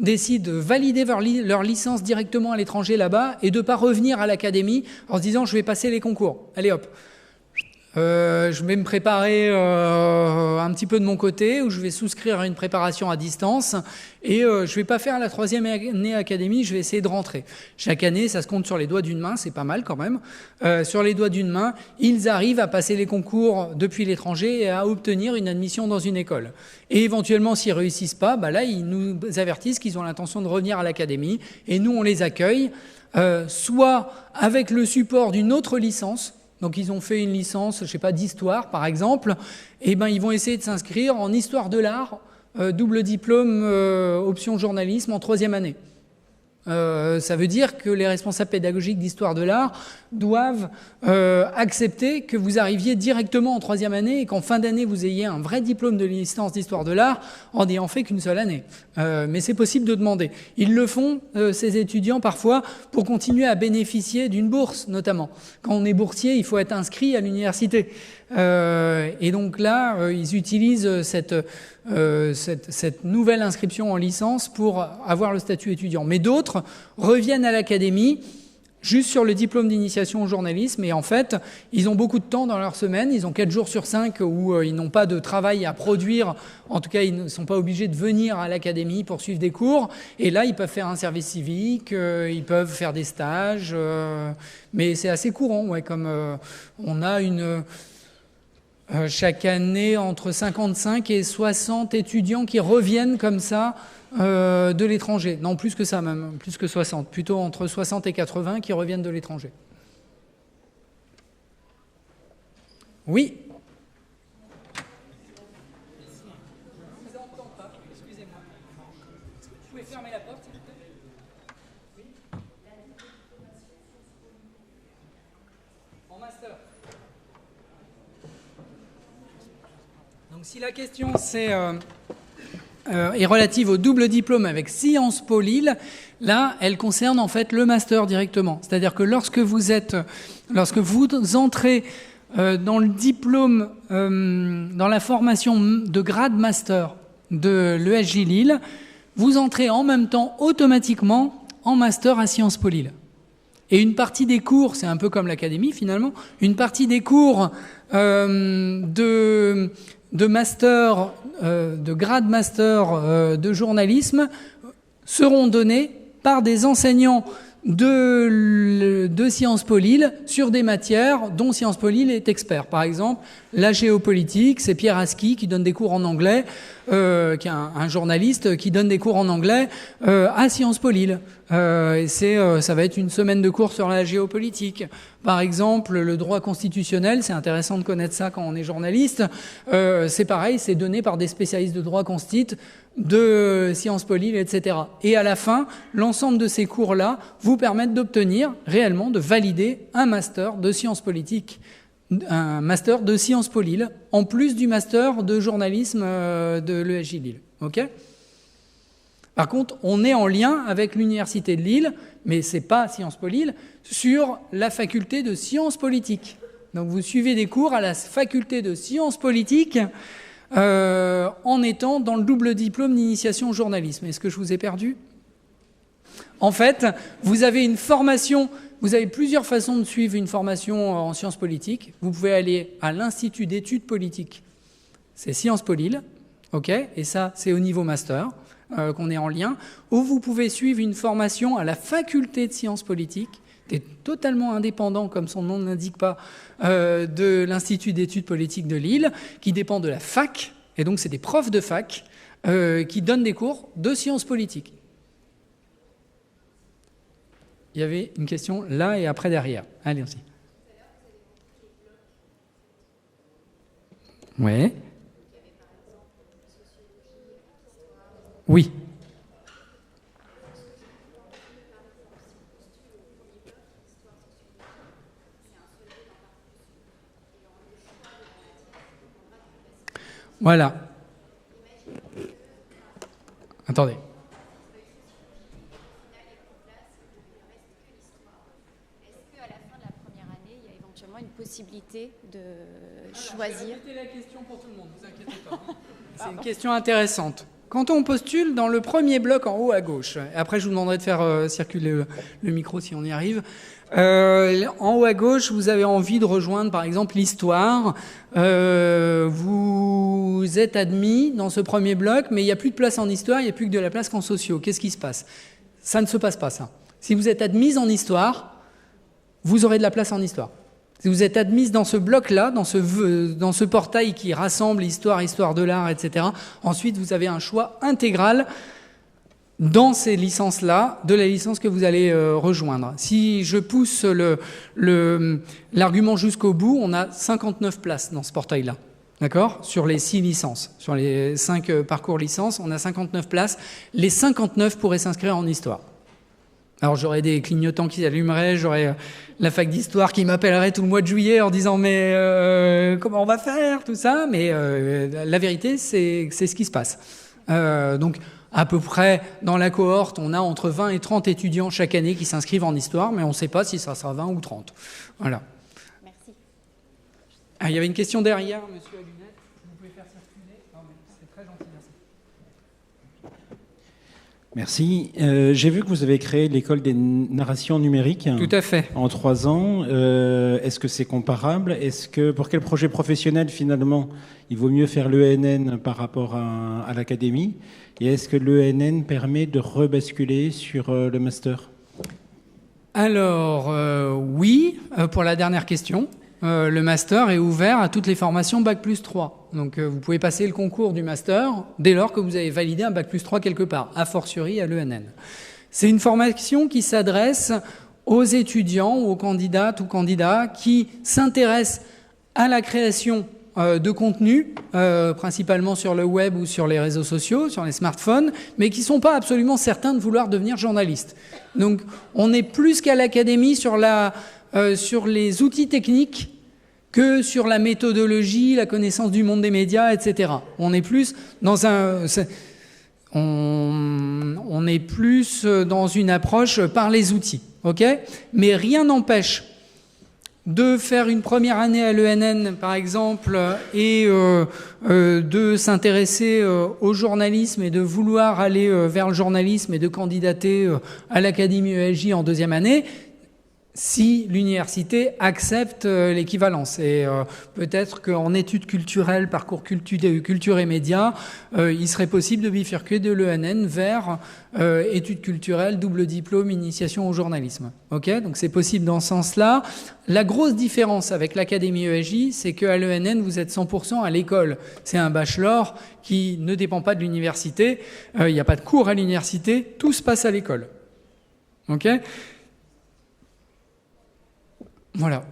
décident de valider leur licence directement à l'étranger là-bas et de ne pas revenir à l'Académie en se disant « je vais passer les concours ». Allez hop. Je vais me préparer un petit peu de mon côté, ou je vais souscrire à une préparation à distance, et je vais pas faire la 3e année académie, je vais essayer de rentrer. Chaque année, ça se compte sur les doigts d'une main, c'est pas mal quand même. Sur les doigts d'une main, ils arrivent à passer les concours depuis l'étranger et à obtenir une admission dans une école. Et éventuellement, s'ils réussissent pas, là, ils nous avertissent qu'ils ont l'intention de revenir à l'académie, et nous, on les accueille, soit avec le support d'une autre licence. Donc ils ont fait une licence, je sais pas, d'histoire par exemple, et ils vont essayer de s'inscrire en histoire de l'art, double diplôme, option journalisme en 3e année. Ça veut dire que les responsables pédagogiques d'histoire de l'art doivent accepter que vous arriviez directement en 3e année et qu'en fin d'année vous ayez un vrai diplôme de licence d'histoire de l'art en n'ayant fait qu'une seule année. Mais c'est possible de demander. Ils le font, ces étudiants, parfois, pour continuer à bénéficier d'une bourse, notamment. Quand on est boursier, il faut être inscrit à l'université. Et donc là, ils utilisent cette nouvelle inscription en licence pour avoir le statut étudiant. Mais d'autres reviennent à l'académie juste sur le diplôme d'initiation au journalisme, et en fait, ils ont beaucoup de temps dans leur semaine, ils ont 4 jours sur 5 où ils n'ont pas de travail à produire, en tout cas, ils ne sont pas obligés de venir à l'académie pour suivre des cours, et là, ils peuvent faire un service civique, ils peuvent faire des stages, mais c'est assez courant, ouais, comme on a chaque année entre 55 et 60 étudiants qui reviennent comme ça de l'étranger. Non, plus que ça même, plus que 60. Plutôt entre 60 et 80 qui reviennent de l'étranger. Oui. Je ne vous entends pas, excusez-moi. Vous pouvez fermer la porte, s'il vous plaît? Oui. En master. Donc si la question est relative au double diplôme avec Sciences Po Lille, là, elle concerne en fait le master directement. C'est-à-dire que lorsque vous entrez dans le diplôme, dans la formation de grade master de l'ESJ Lille, vous entrez en même temps automatiquement en master à Sciences Po Lille. Et une partie des cours, c'est un peu comme l'académie finalement, une partie des cours de master, de grade master de journalisme seront donnés par des enseignants de Sciences Po Lille sur des matières dont Sciences Po Lille est expert. Par exemple, la géopolitique, c'est Pierre Aski qui donne des cours en anglais, qui est un journaliste qui donne des cours en anglais à Sciences Po Lille. Et ça va être une semaine de cours sur la géopolitique. Par exemple, le droit constitutionnel, c'est intéressant de connaître ça quand on est journaliste. C'est pareil, c'est donné par des spécialistes de droit constit de Sciences Po Lille, etc. Et à la fin, l'ensemble de ces cours-là vous permettent d'obtenir réellement, de valider un master de sciences politiques, un master de Sciences Po Lille, en plus du master de journalisme de l'ESJ Lille. Ok ? Par contre, on est en lien avec l'Université de Lille, mais ce n'est pas Sciences Po Lille, sur la faculté de sciences politiques. Donc vous suivez des cours à la faculté de sciences politiques en étant dans le double diplôme d'initiation au journalisme. Est-ce que je vous ai perdu ? En fait, vous avez une formation, vous avez plusieurs façons de suivre une formation en sciences politiques. Vous pouvez aller à l'Institut d'études politiques, c'est Sciences Po Lille, ok, et ça c'est au niveau master qu'on est en lien, ou vous pouvez suivre une formation à la faculté de sciences politiques, qui est totalement indépendant, comme son nom ne l'indique pas, de l'Institut d'études politiques de Lille, qui dépend de la fac, et donc c'est des profs de fac qui donnent des cours de sciences politiques. Il y avait une question là et après derrière. Allez-y. Ouais. Oui. Voilà. Attendez. Possibilité de choisir. C'était la question pour tout le monde, ne vous inquiétez pas. C'est une question intéressante. Quand on postule dans le premier bloc en haut à gauche, après je vous demanderai de faire circuler le micro si on y arrive, en haut à gauche, vous avez envie de rejoindre par exemple l'histoire, vous êtes admis dans ce premier bloc, mais il n'y a plus de place en histoire, il n'y a plus que de la place qu'en sociaux. Qu'est-ce qui se passe ? Ça ne se passe pas, ça. Si vous êtes admise en histoire, vous aurez de la place en histoire. Si vous êtes admise dans ce bloc-là, dans ce portail qui rassemble histoire de l'art, etc., ensuite vous avez un choix intégral dans ces licences-là, de la licence que vous allez rejoindre. Si je pousse l'argument jusqu'au bout, on a 59 places dans ce portail-là. D'accord ? Sur les 6 licences, sur les 5 parcours licences, on a 59 places. Les 59 pourraient s'inscrire en histoire. Alors j'aurais des clignotants qui s'allumeraient, j'aurais la fac d'histoire qui m'appellerait tout le mois de juillet en disant mais comment on va faire tout ça, mais la vérité c'est ce qui se passe. Donc à peu près dans la cohorte on a entre 20 et 30 étudiants chaque année qui s'inscrivent en histoire, mais on ne sait pas si ça sera 20 ou 30. Voilà. Merci. Ah, il y avait une question derrière, monsieur à lunettes, vous pouvez faire circuler. Non, mais c'est très gentil, merci. Merci. J'ai vu que vous avez créé l'école des narrations numériques. Tout à fait. En 3 ans. Est-ce que c'est comparable ? Est-ce que pour quel projet professionnel finalement il vaut mieux faire l'ENN par rapport à l'académie ? Et est-ce que l'ENN permet de rebasculer sur le master ? Alors oui, pour la dernière question. Le master est ouvert à toutes les formations Bac+3. Donc vous pouvez passer le concours du master dès lors que vous avez validé un Bac+3 quelque part, a fortiori à l'ENN. C'est une formation qui s'adresse aux étudiants ou aux candidates ou candidats qui s'intéressent à la création de contenu, principalement sur le web ou sur les réseaux sociaux, sur les smartphones, mais qui ne sont pas absolument certains de vouloir devenir journalistes. Donc on est plus qu'à l'académie sur les outils techniques que sur la méthodologie, la connaissance du monde des médias, etc. On est plus dans une approche par les outils, ok ? Mais rien n'empêche de faire une première année à l'ENN, par exemple, et de s'intéresser au journalisme et de vouloir aller vers le journalisme et de candidater à l'Académie ESJ en 2e année, si l'université accepte l'équivalence. Et peut-être qu'en études culturelles, parcours culture et médias, il serait possible de bifurquer de l'ENN vers études culturelles, double diplôme, initiation au journalisme. Okay ? Donc c'est possible dans ce sens-là. La grosse différence avec l'Académie ESJ, c'est qu'à l'ENN, vous êtes 100% à l'école. C'est un bachelor qui ne dépend pas de l'université. Il n'y a pas de cours à l'université. Tout se passe à l'école. Ok ? Voilà,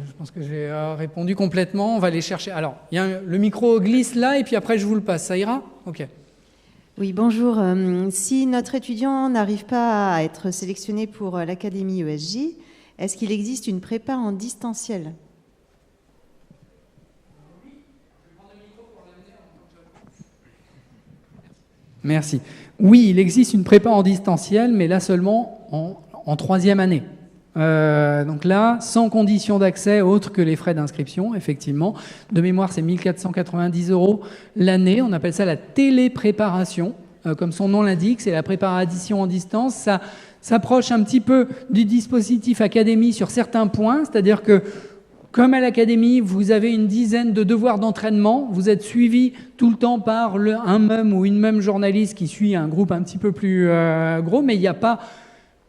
je pense que j'ai répondu complètement. On va aller chercher. Alors, le micro glisse là et puis après je vous le passe. Ça ira ? Ok. Oui, bonjour. Si notre étudiant n'arrive pas à être sélectionné pour l'Académie ESJ, est-ce qu'il existe une prépa en distanciel ? Merci. Oui, il existe une prépa en distanciel, mais là seulement en troisième année. Donc là, sans condition d'accès autre que les frais d'inscription, effectivement. De mémoire, c'est 1 490 € l'année. On appelle ça la télépréparation. Comme son nom l'indique, c'est la préparation en distance. Ça s'approche un petit peu du dispositif académie sur certains points, c'est-à-dire que comme à l'académie, vous avez une dizaine de devoirs d'entraînement, vous êtes suivi tout le temps par un même ou une même journaliste qui suit un groupe un petit peu plus gros, mais il n'y a pas,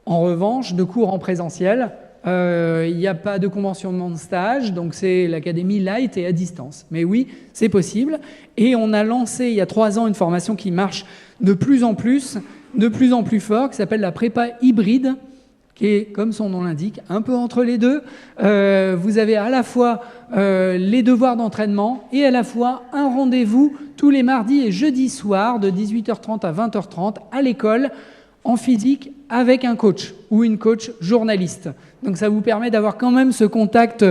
en revanche, de cours en présentiel, il n'y a pas de conventionnement de stage, donc c'est l'académie light et à distance. Mais oui, c'est possible. Et on a lancé il y a 3 ans une formation qui marche de plus en plus fort, qui s'appelle la prépa hybride, qui est, comme son nom l'indique, un peu entre les deux. Vous avez à la fois les devoirs d'entraînement et à la fois un rendez-vous tous les mardis et jeudis soirs de 18h30 à 20h30 à l'école en physique avec un coach ou une coach journaliste. Donc ça vous permet d'avoir quand même ce contact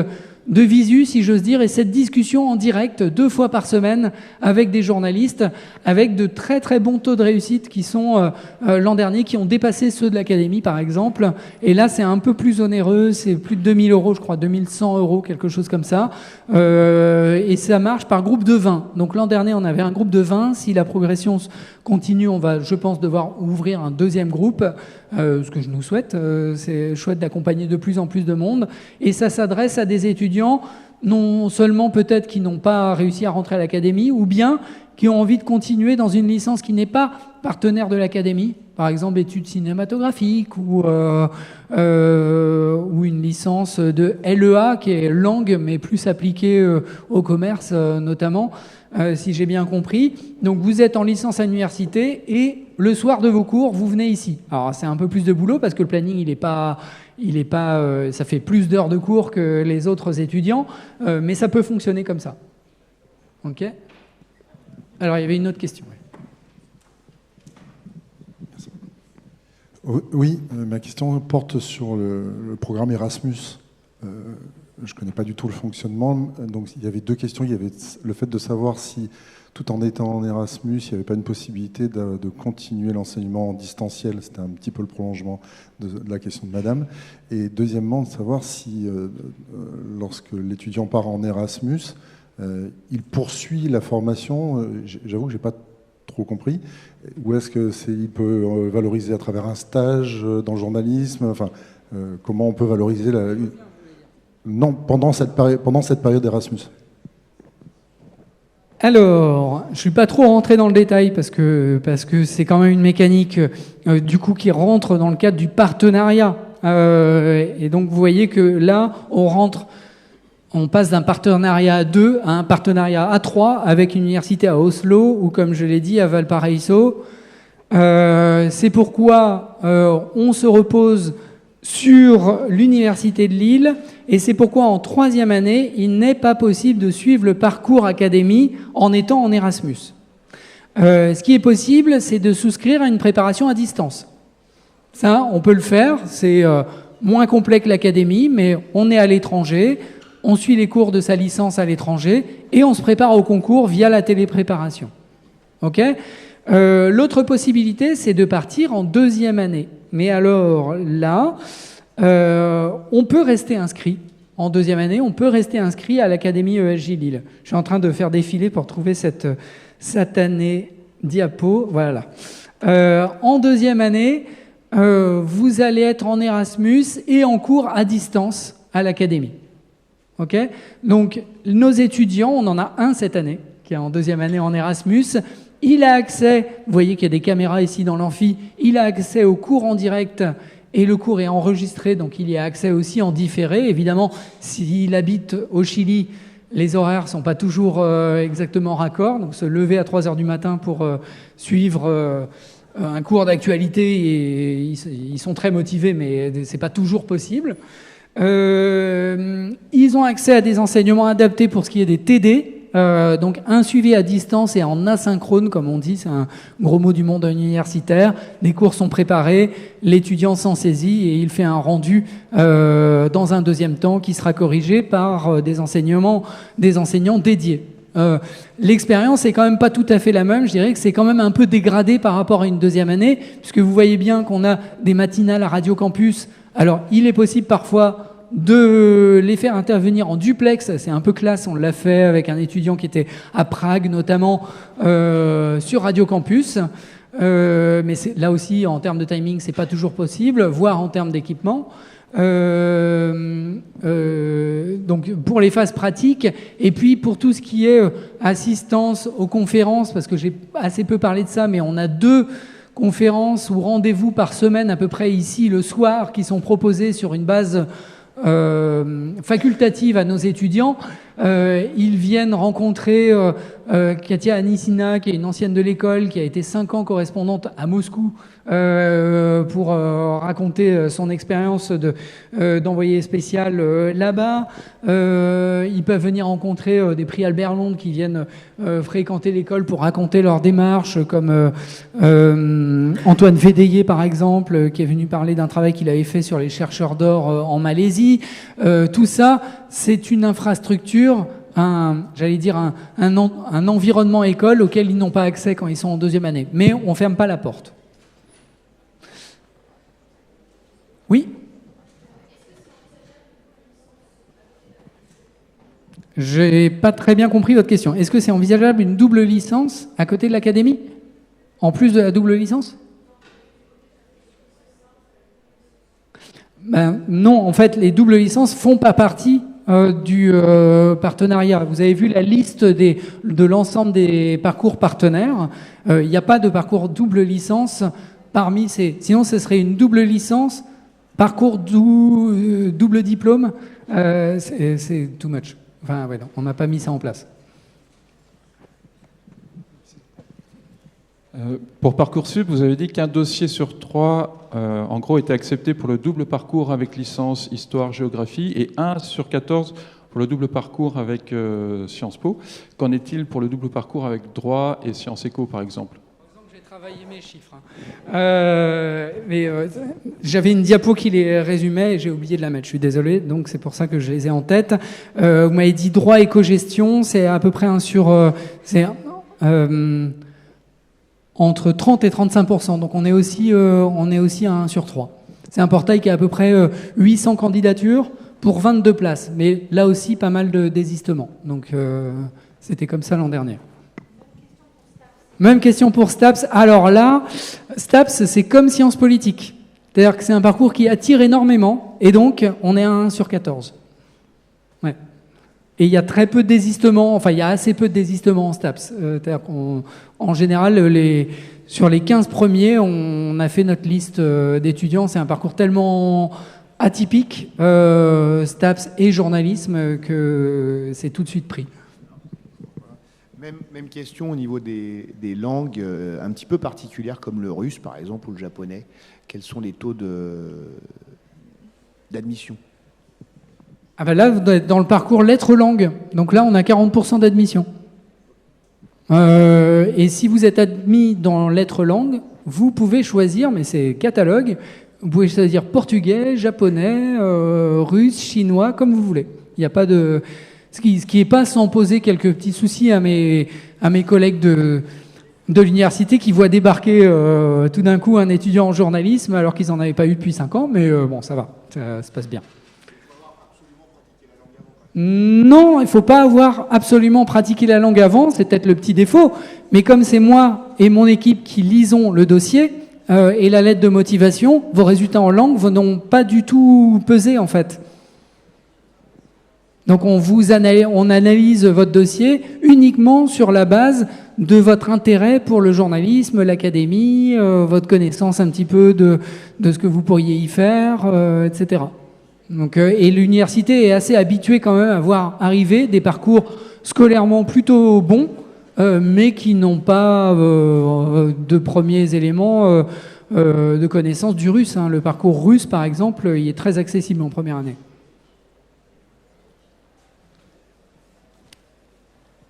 de visu, si j'ose dire, et cette discussion en direct 2 fois par semaine avec des journalistes, avec de très très bons taux de réussite qui sont l'an dernier, qui ont dépassé ceux de l'académie par exemple. Et là c'est un peu plus onéreux, c'est plus de 2000 €, je crois, 2100 €, quelque chose comme ça. Et ça marche par groupe de 20. Donc l'an dernier on avait un groupe de 20. Si la progression continue, on va, je pense, devoir ouvrir un deuxième groupe. Ce que je nous souhaite, c'est chouette d'accompagner de plus en plus de monde. Et ça s'adresse à des étudiants, non seulement peut-être qui n'ont pas réussi à rentrer à l'académie, ou bien qui ont envie de continuer dans une licence qui n'est pas partenaire de l'académie, par exemple études cinématographiques ou une licence de LEA qui est langue mais plus appliquée au commerce notamment, si j'ai bien compris. Donc vous êtes en licence à l'université et le soir de vos cours, vous venez ici. Alors c'est un peu plus de boulot parce que le planning il est pas, ça fait plus d'heures de cours que les autres étudiants, mais ça peut fonctionner comme ça. Ok. Alors il y avait une autre question. Oui, ma question porte sur le programme Erasmus. Je ne connais pas du tout le fonctionnement. Donc il y avait 2 questions. Il y avait le fait de savoir si, tout en étant en Erasmus, il n'y avait pas une possibilité de continuer l'enseignement en distanciel. C'était un petit peu le prolongement de la question de Madame. Et deuxièmement, de savoir si, lorsque l'étudiant part en Erasmus, il poursuit la formation. J'avoue que je n'ai pas trop compris. Ou est-ce qu'il peut valoriser à travers un stage dans le journalisme? Enfin, comment on peut valoriser Non, pendant cette période Erasmus. Alors, je ne suis pas trop rentré dans le détail parce que c'est quand même une mécanique du coup qui rentre dans le cadre du partenariat. Et donc vous voyez que là, on passe d'un partenariat à 2 à un partenariat à 3 avec une université à Oslo ou, comme je l'ai dit, à Valparaiso. C'est pourquoi on se repose sur l'université de Lille, et c'est pourquoi en 3e année, il n'est pas possible de suivre le parcours académie en étant en Erasmus. Ce qui est possible, c'est de souscrire à une préparation à distance. Ça, on peut le faire, c'est moins complet que l'académie, mais on est à l'étranger, on suit les cours de sa licence à l'étranger, et on se prépare au concours via la télépréparation. Ok ? L'autre possibilité, c'est de partir en 2e année. Mais alors là, on peut rester inscrit en 2e année, on peut rester inscrit à l'Académie ESJ Lille. Je suis en train de faire défiler pour trouver cette satanée diapo. Voilà. En 2e année, vous allez être en Erasmus et en cours à distance à l'Académie. Ok ? Donc, nos étudiants, on en a un cette année, qui est en 2e année en Erasmus. Il a accès, vous voyez qu'il y a des caméras ici dans l'amphi, il a accès au cours en direct et le cours est enregistré, donc il y a accès aussi en différé. Évidemment, s'il habite au Chili, les horaires ne sont pas toujours exactement raccords, donc se lever à 3h du matin pour suivre un cours d'actualité, et ils sont très motivés, mais ce n'est pas toujours possible. Ils ont accès à des enseignements adaptés pour ce qui est des TD, donc un suivi à distance et en asynchrone, comme on dit, c'est un gros mot du monde universitaire. Les cours sont préparés, l'étudiant s'en saisit et il fait un rendu dans un 2e temps qui sera corrigé par des enseignants dédiés. L'expérience est quand même pas tout à fait la même. Je dirais que c'est quand même un peu dégradé par rapport à une deuxième année, puisque vous voyez bien qu'on a des matinales à Radio Campus. Alors, il est possible parfois de les faire intervenir en duplex, c'est un peu classe, on l'a fait avec un étudiant qui était à Prague notamment sur Radio Campus, mais là aussi en termes de timing c'est pas toujours possible, voire en termes d'équipement. Donc pour les phases pratiques et puis pour tout ce qui est assistance aux conférences, parce que j'ai assez peu parlé de ça, mais on a 2 conférences ou rendez-vous par semaine à peu près ici le soir qui sont proposés sur une base facultative à nos étudiants. Ils viennent rencontrer Katia Anissina, qui est une ancienne de l'école, qui a été 5 ans correspondante à Moscou pour raconter son expérience d'envoyé spécial là-bas. Ils peuvent venir rencontrer des prix Albert Londres qui viennent fréquenter l'école pour raconter leur démarche, comme Antoine Védéier par exemple, qui est venu parler d'un travail qu'il avait fait sur les chercheurs d'or en Malaisie. Tout ça, c'est une infrastructure, un environnement école auquel ils n'ont pas accès quand ils sont en 2e année. Mais on ne ferme pas la porte. Oui ? J'ai pas très bien compris votre question. Est-ce que c'est envisageable une double licence à côté de l'académie, en plus de la double licence ? Ben, non, en fait, les doubles licences font pas partie du partenariat. Vous avez vu la liste de l'ensemble des parcours partenaires. Il n'y a pas de parcours double licence parmi ces... Sinon, ce serait une double licence, parcours double diplôme. C'est too much. Enfin, ouais, non, on n'a pas mis ça en place. Pour Parcoursup, vous avez dit qu'un dossier sur 3, en gros, était accepté pour le double parcours avec licence Histoire-Géographie et 1 sur 14 pour le double parcours avec Sciences Po. Qu'en est-il pour le double parcours avec Droit et Sciences Éco, par exemple ? J'ai travaillé mes chiffres. J'avais une diapo qui les résumait et j'ai oublié de la mettre. Je suis désolé, donc c'est pour ça que je les ai en tête. Vous m'avez dit Droit et cogestion, c'est à peu près 1 sur... entre 30 et 35%, donc on est aussi à 1 sur 3. C'est un portail qui a à peu près 800 candidatures pour 22 places, mais là aussi pas mal de désistements. Donc c'était comme ça l'an dernier. Même question pour STAPS. Alors là, STAPS c'est comme sciences politiques, c'est-à-dire que c'est un parcours qui attire énormément, et donc on est à 1 sur 14. Ouais. Et il y a très peu de désistements, enfin il y a assez peu de désistements en STAPS. C'est-à-dire qu'en général, sur les 15 premiers, on a fait notre liste d'étudiants. C'est un parcours tellement atypique, STAPS et journalisme, que c'est tout de suite pris. Même question au niveau des langues un petit peu particulières comme le russe par exemple ou le japonais. Quels sont les taux d'admission ? Ah ben là, vous êtes dans le parcours lettres-langues. Donc là, on a 40% d'admission. Et si vous êtes admis dans lettres-langues, vous pouvez choisir, mais c'est catalogue, vous pouvez choisir portugais, japonais, russe, chinois, comme vous voulez. Il n'y a pas de... Ce qui est pas sans poser quelques petits soucis à mes collègues de l'université qui voient débarquer tout d'un coup un étudiant en journalisme alors qu'ils n'en avaient pas eu depuis 5 ans, mais bon, ça va, ça se passe bien. Non, il ne faut pas avoir absolument pratiqué la langue avant, c'est peut-être le petit défaut, mais comme c'est moi et mon équipe qui lisons le dossier et la lettre de motivation, vos résultats en langue n'ont pas du tout pesé en fait. Donc on analyse votre dossier uniquement sur la base de votre intérêt pour le journalisme, l'académie, votre connaissance un petit peu de ce que vous pourriez y faire, etc. Donc, et l'université est assez habituée quand même à voir arriver des parcours scolairement plutôt bons, mais qui n'ont pas de premiers éléments de connaissance du russe. Le parcours russe, par exemple, il est très accessible en première année.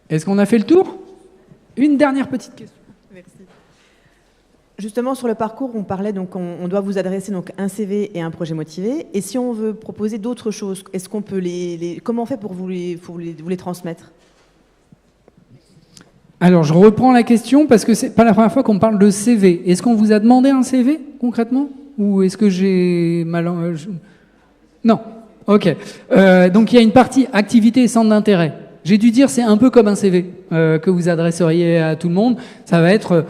Est-ce qu'on a fait le tour ? Une dernière petite question. Merci. Justement, sur le parcours, on parlait, donc on doit vous adresser donc un CV et un projet motivé. Et si on veut proposer d'autres choses, est-ce qu'on peut comment on fait pour vous les transmettre ? Alors, je reprends la question parce que c'est pas la première fois qu'on me parle de CV. Est-ce qu'on vous a demandé un CV concrètement, ou est-ce que j'ai mal Non. Ok. Donc il y a une partie activité et centre d'intérêt. J'ai dû dire c'est un peu comme un CV que vous adresseriez à tout le monde. Ça va être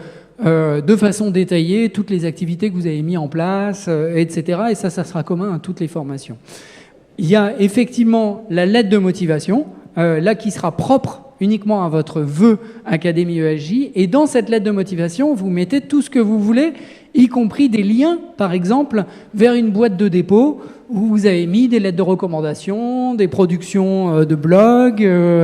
de façon détaillée toutes les activités que vous avez mis en place, etc. Et ça sera commun à toutes les formations. Il y a effectivement la lettre de motivation, là qui sera propre uniquement à votre vœu Académie ESJ. Et dans cette lettre de motivation, vous mettez tout ce que vous voulez, y compris des liens, par exemple, vers une boîte de dépôt où vous avez mis des lettres de recommandation, des productions de blogs,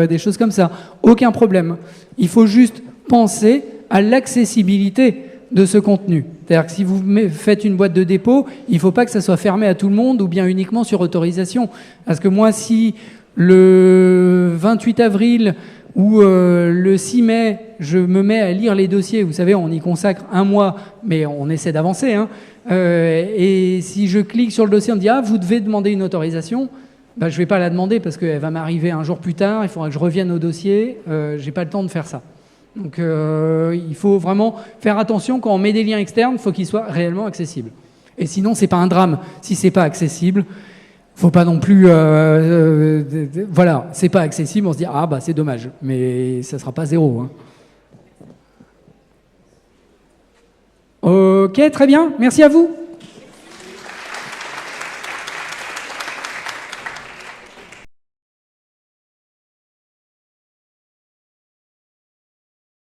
des choses comme ça. Aucun problème. Il faut juste penser à l'accessibilité de ce contenu. C'est-à-dire que si vous faites une boîte de dépôt, il ne faut pas que ça soit fermé à tout le monde ou bien uniquement sur autorisation. Parce que moi, si le 28 avril ou le 6 mai, je me mets à lire les dossiers, vous savez, on y consacre un mois, mais on essaie d'avancer, hein. Et si je clique sur le dossier, on me dit « Ah, vous devez demander une autorisation », je ne vais pas la demander parce qu'elle va m'arriver un jour plus tard, il faudra que je revienne au dossier, je n'ai pas le temps de faire ça. Donc il faut vraiment faire attention, quand on met des liens externes, il faut qu'ils soient réellement accessibles. Et sinon, ce n'est pas un drame. Si ce n'est pas accessible, faut pas non plus... voilà, c'est pas accessible, on se dit « Ah, bah c'est dommage », mais ça sera pas zéro. Hein. Ok, très bien. Merci à vous.